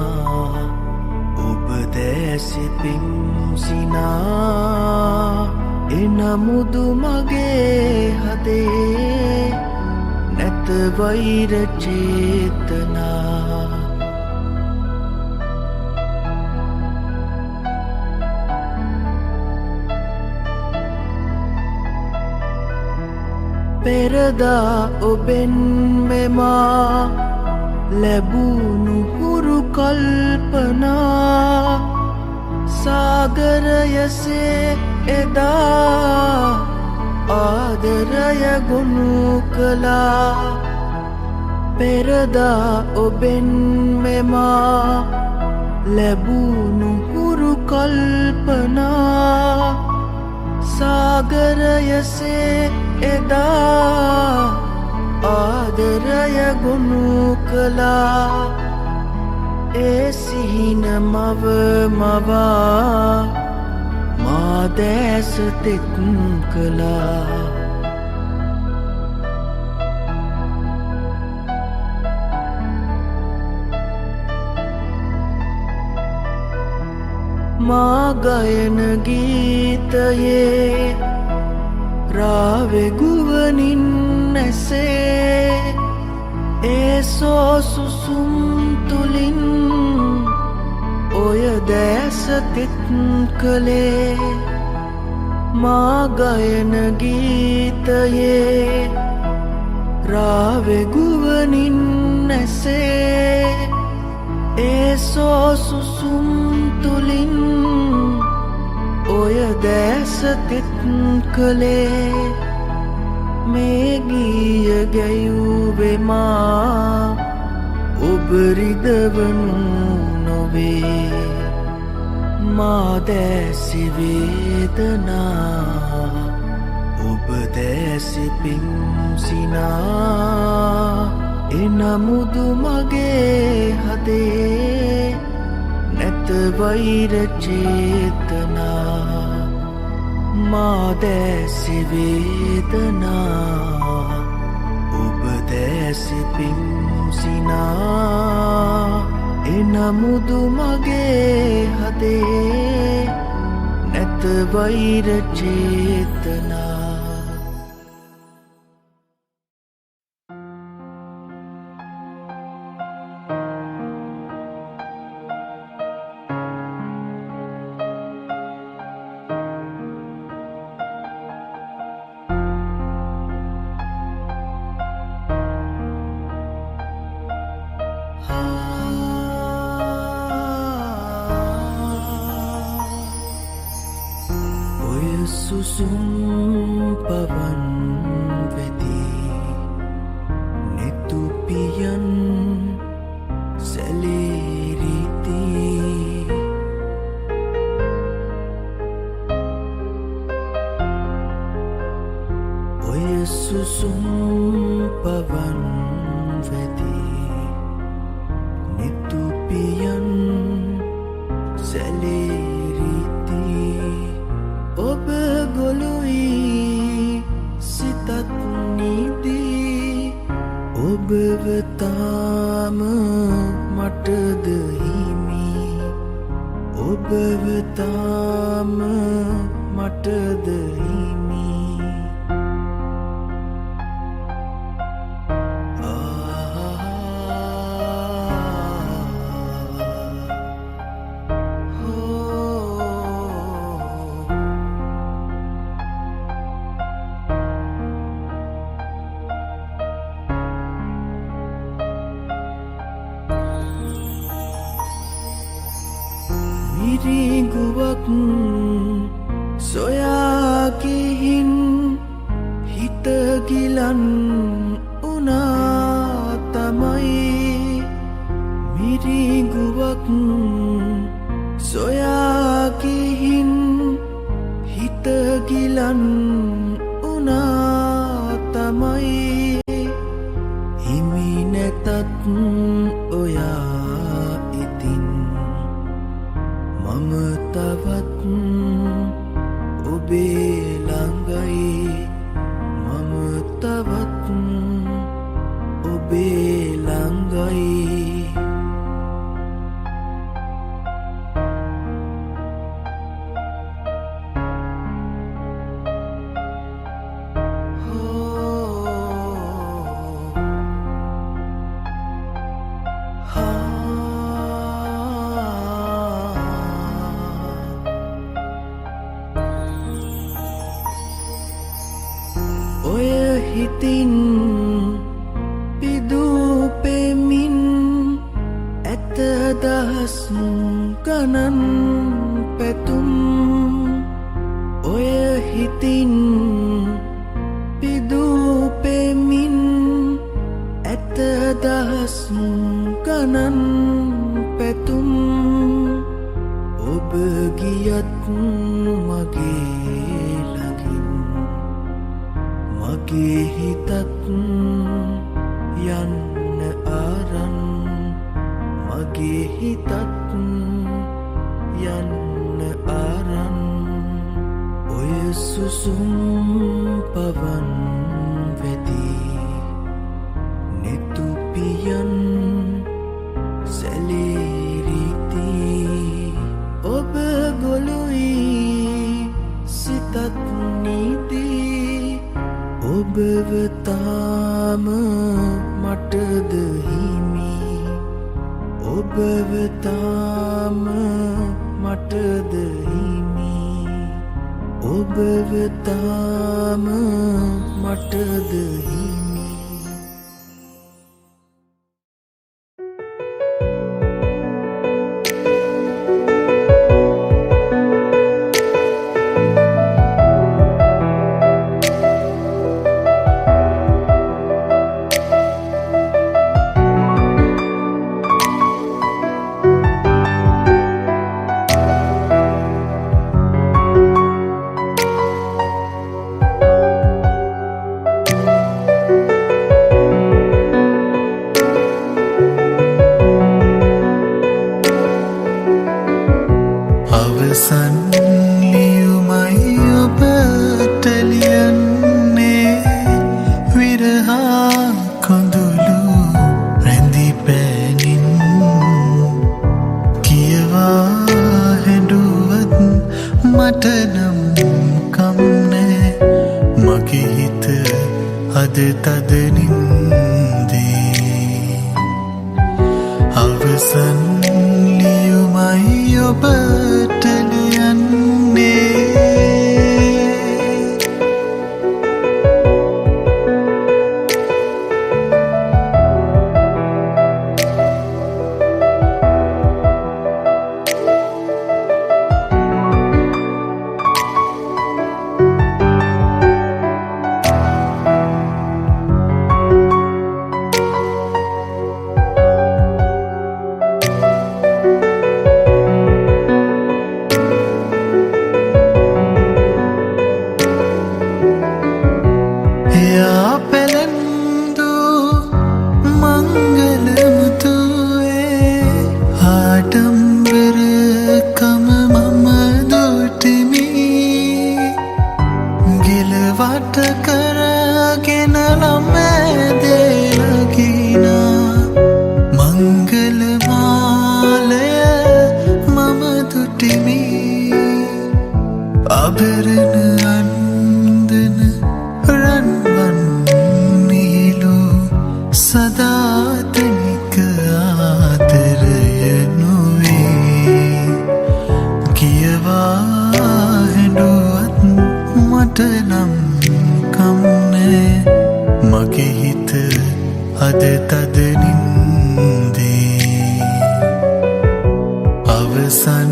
ඔබ දැසි පිම්සිනා එනමුදු මගේ හදේ නැත වෛර චේතනා පෙරදා ඔබෙන් මෙමා ලැබුණු හුරු කල්පනා සාගරයසේ එදා ආදරය ගොනු කළා පෙරදා ඔබෙන් මෙමා ලැබුණු හුරු කල්පනා සාගරයසේ එදා ආදරය ගොනු කළා ඒ සිහින මව මවා මාදෑස තෙත් කළා මා ගයන ගීතයේ රාවෙ ගුවනින් නැසේ ඒ සෝසුසුම් තුලින් ඔය දැස තෙත් කළේ මා ගයන ගීතයේ රාවෙ ගුවනින් නැසේ ඒ සෝසුසුම් තුලින් ඔය දැස තෙත් කළේ මේ ගීය ගැයුවේ මා ඔබ රිදවනු නොවේ මා දැසි වේදනා ඔබ දැසි පිම්සිනා එනමුදු මගේ හදේ නැත වෛර චේතනා මා දැසි වේදනා ඔබ දැසි පිම්සිනා එනමුදු මගේ හදේ නැත වෛර චේතනා සුසුම් පවන් වෙදී නෙතුපියන් සැලේරිති ඔය සුසුම් පවන් වෙදී නෙතුපියන් සැලේරිති ඔබ ගොළුයි සිතත් නීදී ඔබව තාම මටද හිමි ඔබව තාම මටද හිමි මිරිඟුවක් සොයා ගිහින් හිත ගිලන් උනා තමයි මිරිඟුවක් සොයා ගිහින් හිත ගිලන් උනා තමයි හිමි නැතත් ඔයා ඉතින් මම තවත් ඔබේ ළඟයි මම තවත් ඔබේ ළඟයි ඔය හිතින් පිදූපෙමින් ඇත දහස් ගණන් පැතුම් ඔය හිතින් පිදූපෙමින් ඇත දහස් ගණන් පැතුම් ඔබ ගියත් මගේ ළඟින් මගේ හිතත් යන්න ආරන් මගේ හිතත් යන්න ආරන් ඔය සුසුම් පවන් වෙදී නෙතුපියන් සැලේරිති ඔබ ගොළුයි සිතත් නීදී ඔබව තාම මටද හිමි ඔබව තාම මටද හිමි ඔබව තාම මටද හිමි අවසන් ලියුමයි ඔබට ලියන්නේ විරහා කොඳුළු රැඳි පැනින් කියවා හැඬුවත් මට නම් කම්නෑ මගේ හිත අද තද නින්දේ අවසන් ලියුමයි ඔබට ලියන්නේ අබරණ අන්දන රන්වන් නීලු සදාතනික ආදරය නොවේ කියවා හැඬුවත් මට නම් කම්නෑ මගේ හිත අද තද නින්දේ අවසන්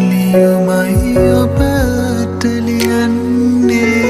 ලියුමයි ඔබට ලියන්නේ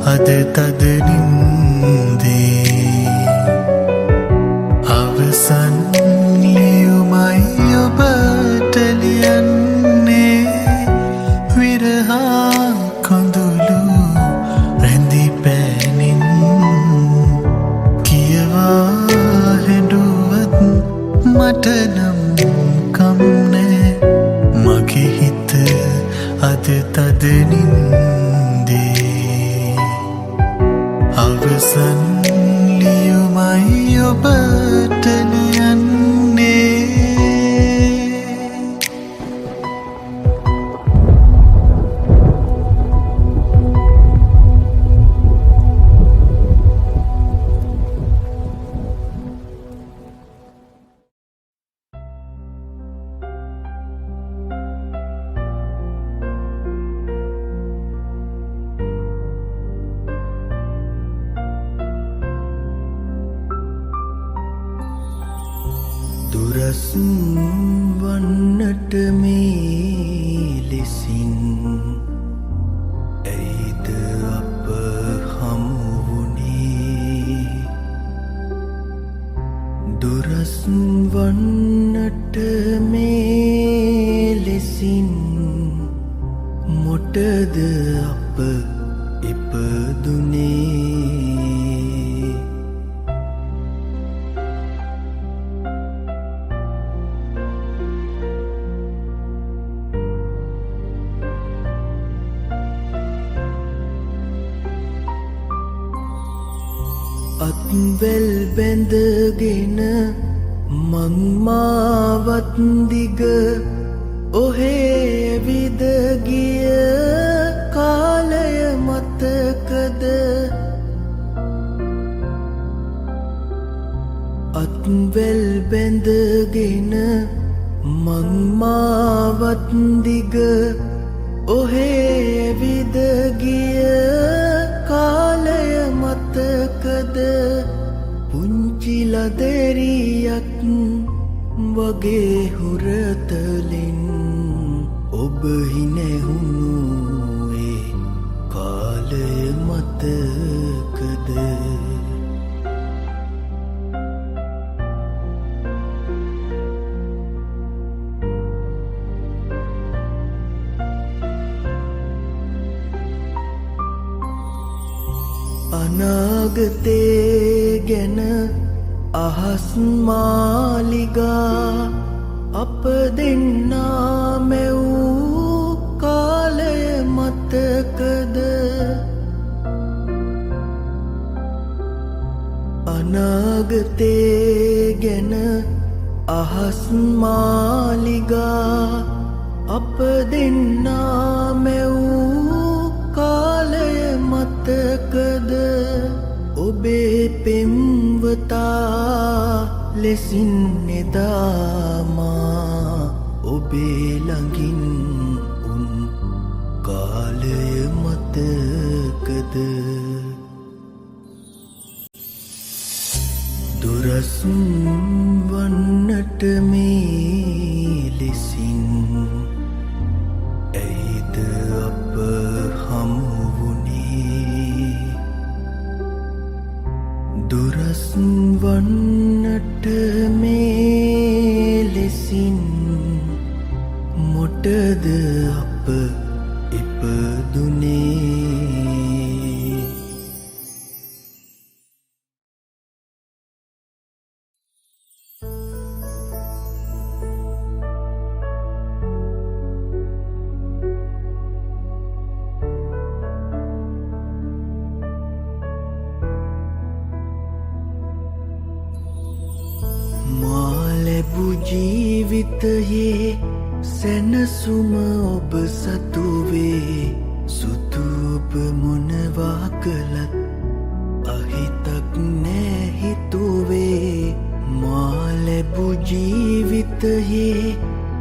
අද තද නින්දේ අවසන් ලියුමයි ඔබට ලියන්නේ විරහා කඳුළු රැඳි පෑනින් කියවා හැඬුවත් මට නම් කම්නෑ මගේ හිත අද තද නින්දේ අවසන් ලියුමයි ඔබට ලියන්නේ දුරස් වන්නට මේ ලෙසින් ඇයිද අප හමුවුණේ දුරස් වන්නට මේ ලෙසින් මොටද අප ඉපදුනේ අත්වැල් බැඳගෙන මං මාවත් දිග ඔහේ විද ගිය කාලය මතකද අත්වැල් බැඳගෙන මං මාවත් දිග ඔහේ විද ගිය කාලය මතකද පුංචි ලදරියක් වගේ හුරතලින් ඔබ හිනැහුණු ඒ කාලය මතකද අනාගතේ ගැන අහස් මාලිගා අප දෙන්නා මැවූ කාලය මතකද අනාගතේ ගැන අහස් මාලිගා අප දෙන්නා මැවූ කාලය මතකද ඔබේ පෙම්වතා ලෙසින් එදාමා ඔබේ ළඟින් උන් කාලය මතකද දුරසුන් වන්නට මේ ලෙසින් ඇයිද අප හමුවුණේ දුරසුන් වන්නට මේ ලෙසින් මොටද අප ඉපදුනේ ජීවිතයේ සැනසුම ඔබ සතුවේ සුතුප මොනවා කළත් අහිතක් නෑ හිතුවේ මා ලැබු ජීවිතයේ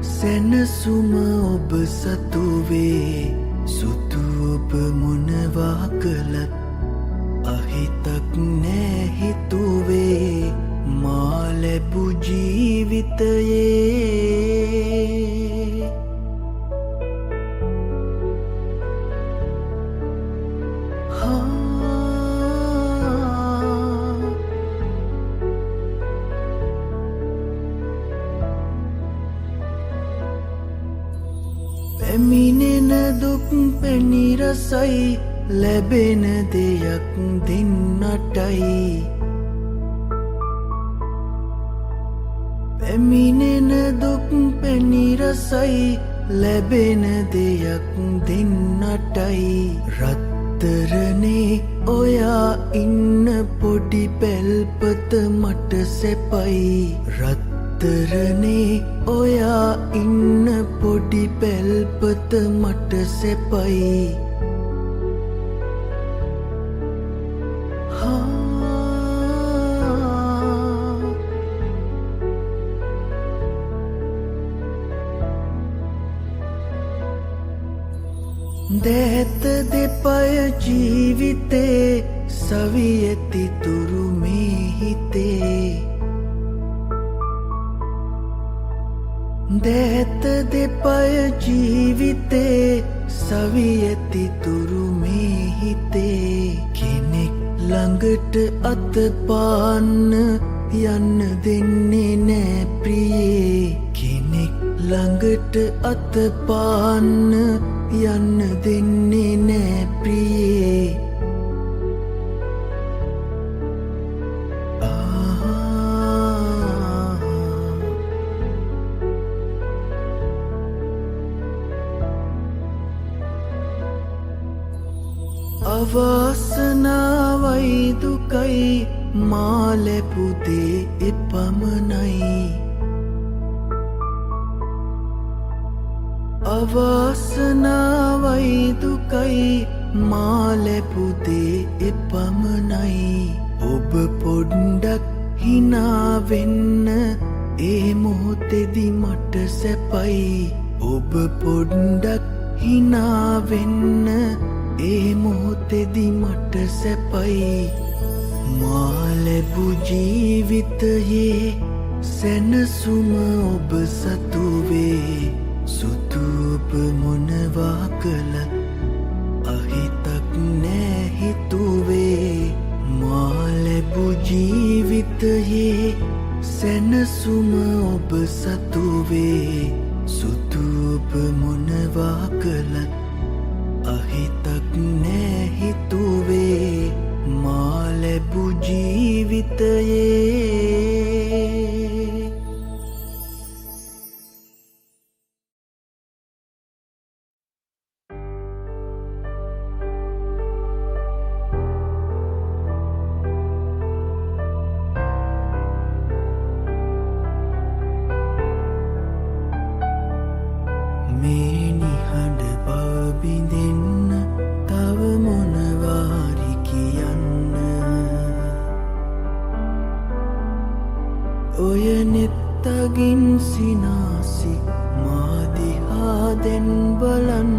සැනසුම ඔබ සතුවේ සුතුප මොනවා කළත් අහිතක් නෑ හිතුවේ මා ලැබු ජීවිතයේ පැමිණෙන දුක් පැණි රසයි ලැබෙන දෙයක් දෙන්නටයි පැමිණෙන දුක් පැණි රසයි ලැබෙන දෙයක් දෙන්නටයි රත්තරනේ ඔයා ඉන්න පොඩි පැල්පත මට සැපයි රත්තරනේ ඔයා ඉන්න පොඩි පැල්පත මට සැපයි දැත දෙපය ජීවිතේ සවියති තුරු මේ හිතේ දැත දෙපය ජීවිතේ සවියති තුරු මේ හිතේ කෙනෙක් ළඟට අත පාන්න යන්න දෙන්නේ නෑ ප්‍රියේ කෙනෙක් ළඟට අත පාන්න යන්න දෙන්නේ නෑ ප්‍රියේ අවාසනාවයි දුකයි මා ලැබු දේ එපමණයි අවාසනාවයි දුකයි මා ලැබු දේ එපමණයි ඔබ පොඩ්ඩක් හිනා වෙන්න ඒ මොහොතේදි මට සැපයි ඔබ පොඩ්ඩක් හිනා වෙන්න ඒ මොහොතේදි මට සැපයි මා ලැබු ජීවිතයේ සැනසුම ඔබ සතුවේ සුතුප මොනවා කළත් අහිතක් නෑ හිතුවේ මා ලැබු ජීවිතයේ සැනසුම ඔබ සතුවේ සුතුප මොනවා කළත් අහිතක් නෑ හිතුවේ මා ලැබු ජීවිතයේ මතගින් සිනාසි මාදිහා දැන් බලන්න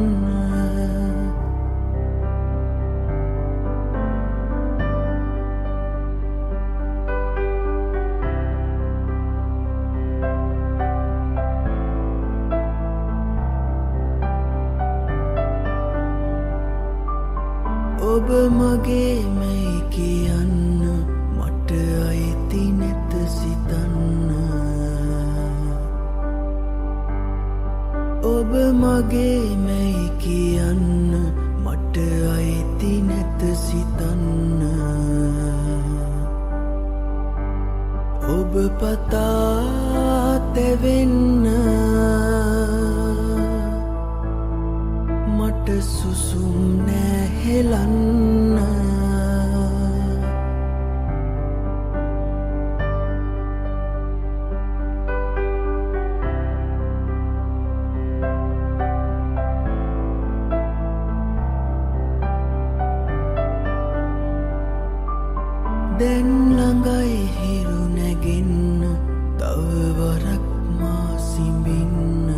ඔබ මගේ මැයි කියන්න මට අයිති නැත සිතන්න ඔබ මගේ මැයි කියන්න මට අයිති නැත සිතන්න ඔබ පතා තැවෙන්න මට සුසුම් නෑ හෙලන්න දැන් ළඟයි හිරු නැගෙන්න තව වරක් මා සිඹින්න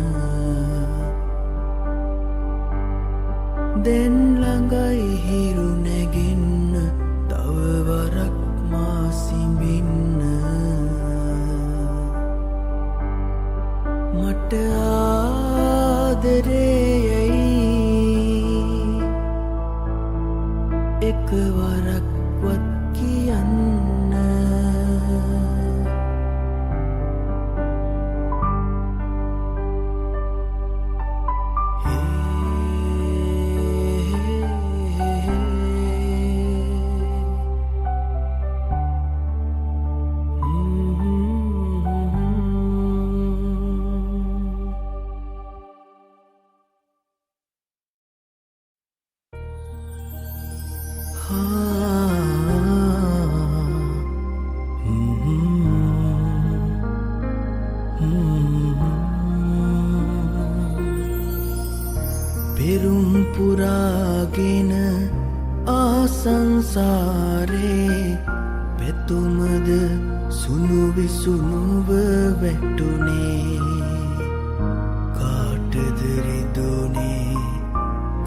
දැන් ළඟයි හිරු නැගෙන්න තව වරක් මා සිඹින්න මට ආදරේයයි එකවරක්වත් කියන්න පෙරුම් පුරාගෙන ආසංසාරේ පැතුමද සුණු විසුණුව වැටුනේ කාටද රිදුනේ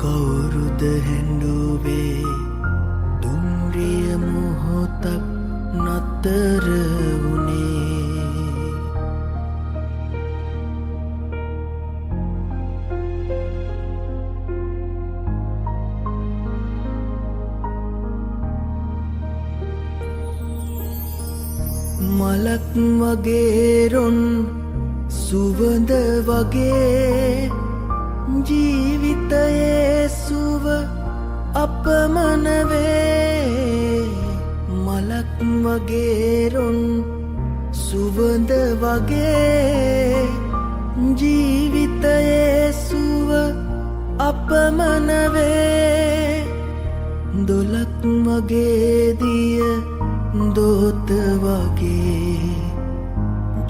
කවුරුද හැඬුවේ දුම්රිය මොහොතක් නතර වුනේ මලක් වගේ රොන් සුවඳ වගේ ජීවිතයේ සුව අපමණ වේ මලක් වගේ රොන් සුවඳ වගේ ජීවිතයේ සුව අපමණ වේ දොලක් වගේ දිය දෝත වගේ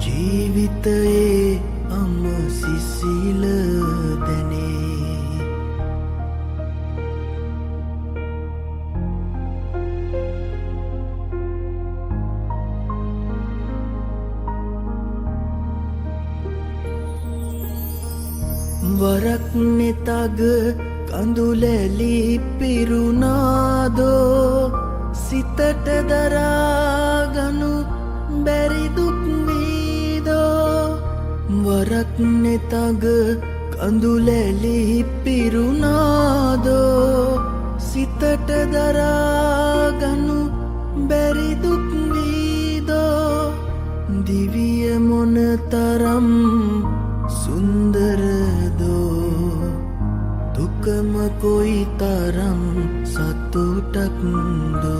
ජීවිතයේ අම සිසිල දැනේ වරක් නෙතග කඳුලැලි පිරුණාදෝ සිතට දරාගනු බැරි දුක් වීදෝ වරක් නෙතග කඳුලැලි පිරුණාදෝ සිතට දරාගනු බැරි දුක් වීදෝ දිවිය මොන තරම් සුන්දරදෝ දුකම කොයි තරම් සතුටක්දෝ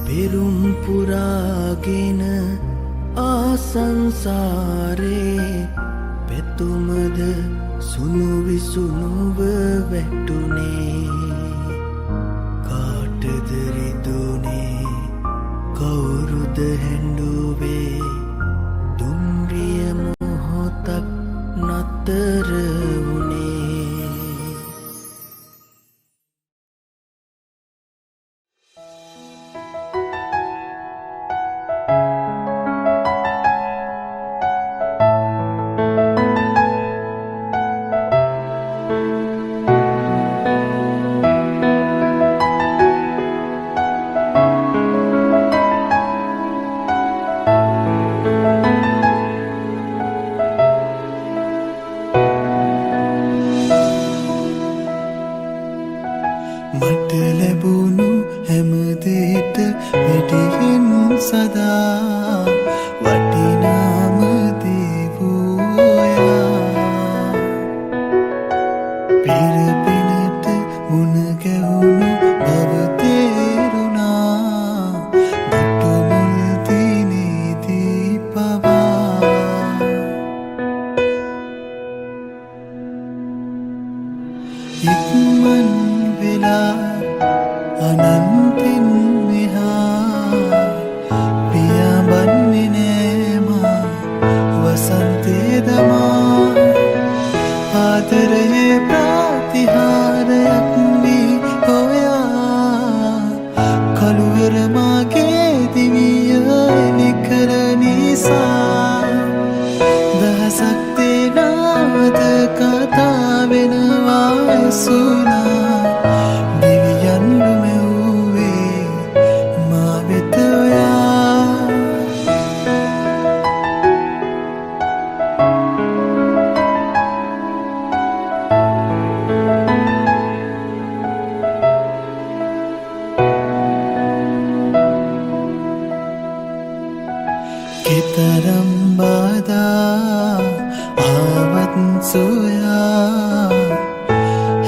පෙරුම් පුරාගෙන ආසංසාරේ පැතුමද සුණු විසුණුව වැටුනේ කාටද රිදුනේ කවුරුද හැඬුවේ දුම්රිය මොහොතක් නතර වුනේ බාධා ආවත් සොයා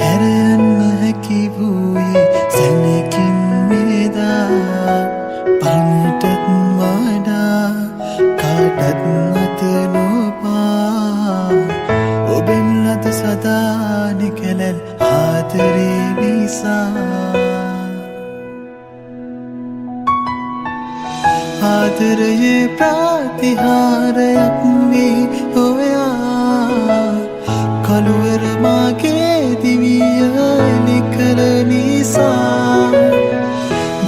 හැරයන්න හැකි වූයේ සැනකින් වේදා පණටත් වඩා කාටත් අත නොපා ඔබෙන් ලද සදාන කැලැල් ආදරේ නිසා ආදරයේ ප්‍රතිහාරයක් වී ඔයා කළුවර මාගේ දිවිය නිකර නිසා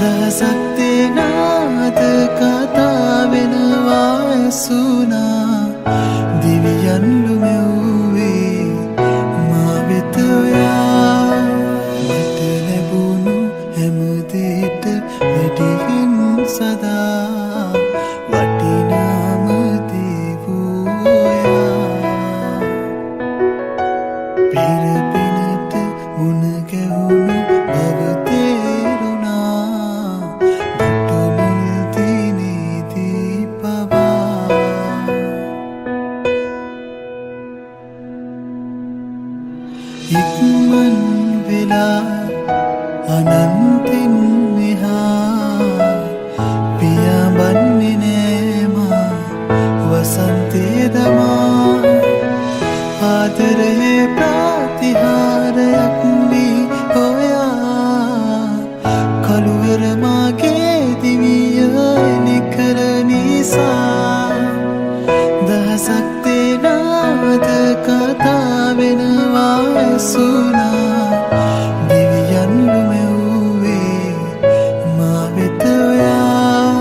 දහසක් දෙනාද කතා වෙනවා ඇසුනා දිවියන් ලුමෙව්වේ මා වෙත ඔයා මට ලැබුණු හැමදේට වැඩියෙන් සදා වටිනාම දේ වූ ඔයා පෙර පිනට මුණ ගැහුණු බව තේරුණා දුටු මුල් දිනේදී පවා ඉක්මන් වෙලා අනන්තෙන් එහා පියාඹන්නේ නෑමා වසන්තේ දමා ආදරයේ ප්‍රතිහාරයක් වී ඔයා කළුවර මාගේ දිවිය නිකර නිසා දහසක් දෙනාද කතා වෙනවා ඇසුනා දිවියන් ලුමෙව්වේ මා වෙත ඔයා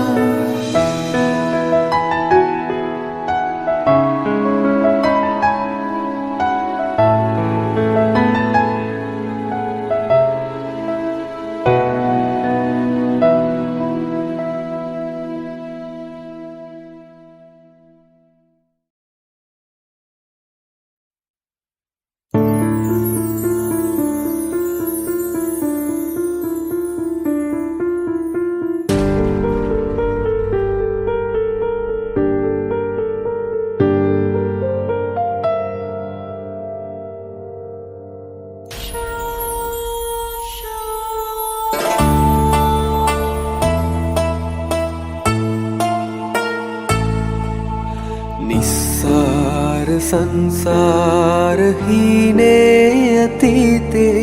නිස්සාර සංසාර හීනේ අතීතේ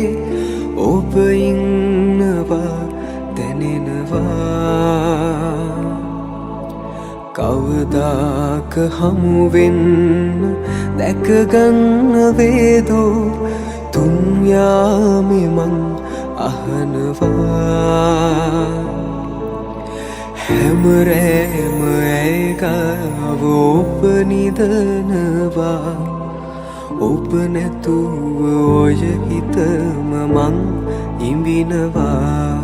ඔබ ඉන්නවා දැනෙනවා කවදාක හමුවෙන්න දැකගන්න වේදෝ තුන් යාමේ මං අහනවා හැමරෑම ඇයගාව ඔබ නිදනවා ඔබ නැතුව ඔය හිතම මං ඉඹිනවා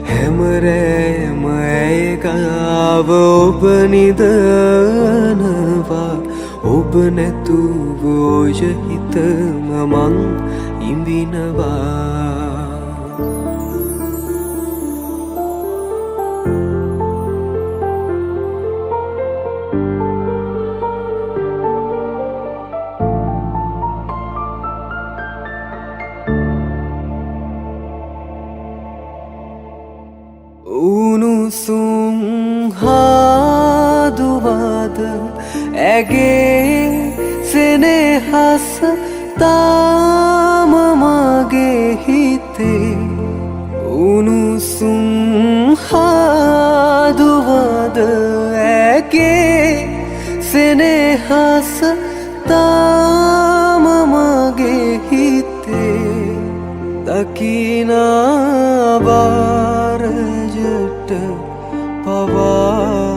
හැමරෑම ඇයගාව ඔබ නිදනවා ඔබ නැතුව ඔය හිතම මං ඉඹිනවා උණුසුම් හාදුවද ඇගේ සෙනෙහස තාම මගේ හිතේ උණුසුම් හාදුවද ඇගේ සෙනෙහස තාම මගේ හිතේ දකිනා බාරජට පවා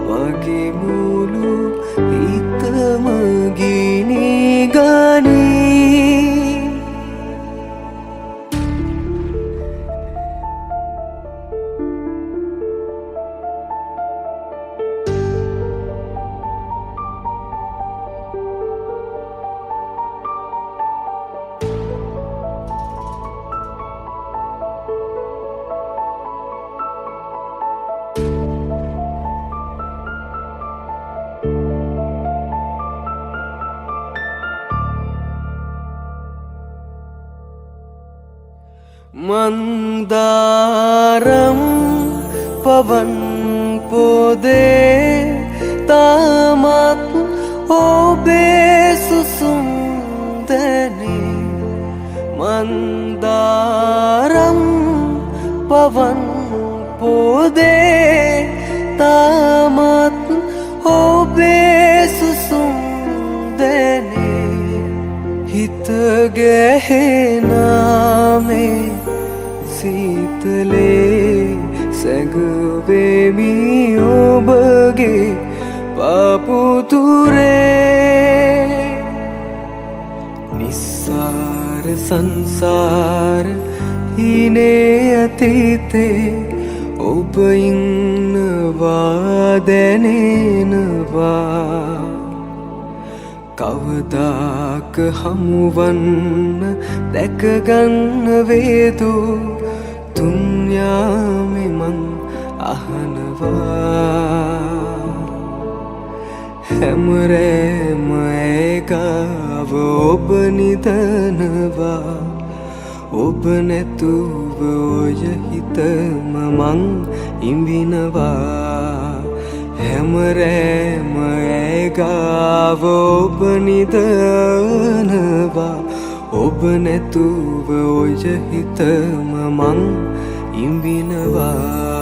මගේ මුළු හිතම ගිනි ගනී මන්දාරම් පවන් පොදේ තාමත් ඔබේ සුසුම් දැනේ මන්දාරම් පවන් පොදේ තාමත් ඔබේ සුසුම් දැනේ හිත ගැහෙනාමේ සීතලේ සැඟවෙමි ඔබගේ පාපුතුරේ නිස්සාර සංසාර හිනේ අතීතේ ඔබ ඉන්නවා දැනෙනවා කවදාක හමුවන්න දැකගන්න වේදෝ දුන්යාමෙ මං අහනවා හැමරෑම ඇගාව ඔබ නිදනවා ඔබ නැතුව ඔය හිතම මං ඉඹිනවා හැමරෑම ඇගාව ඔබ නිදනවා ඔබ නැතුව ඔය හිතම මං ඉඹිනවා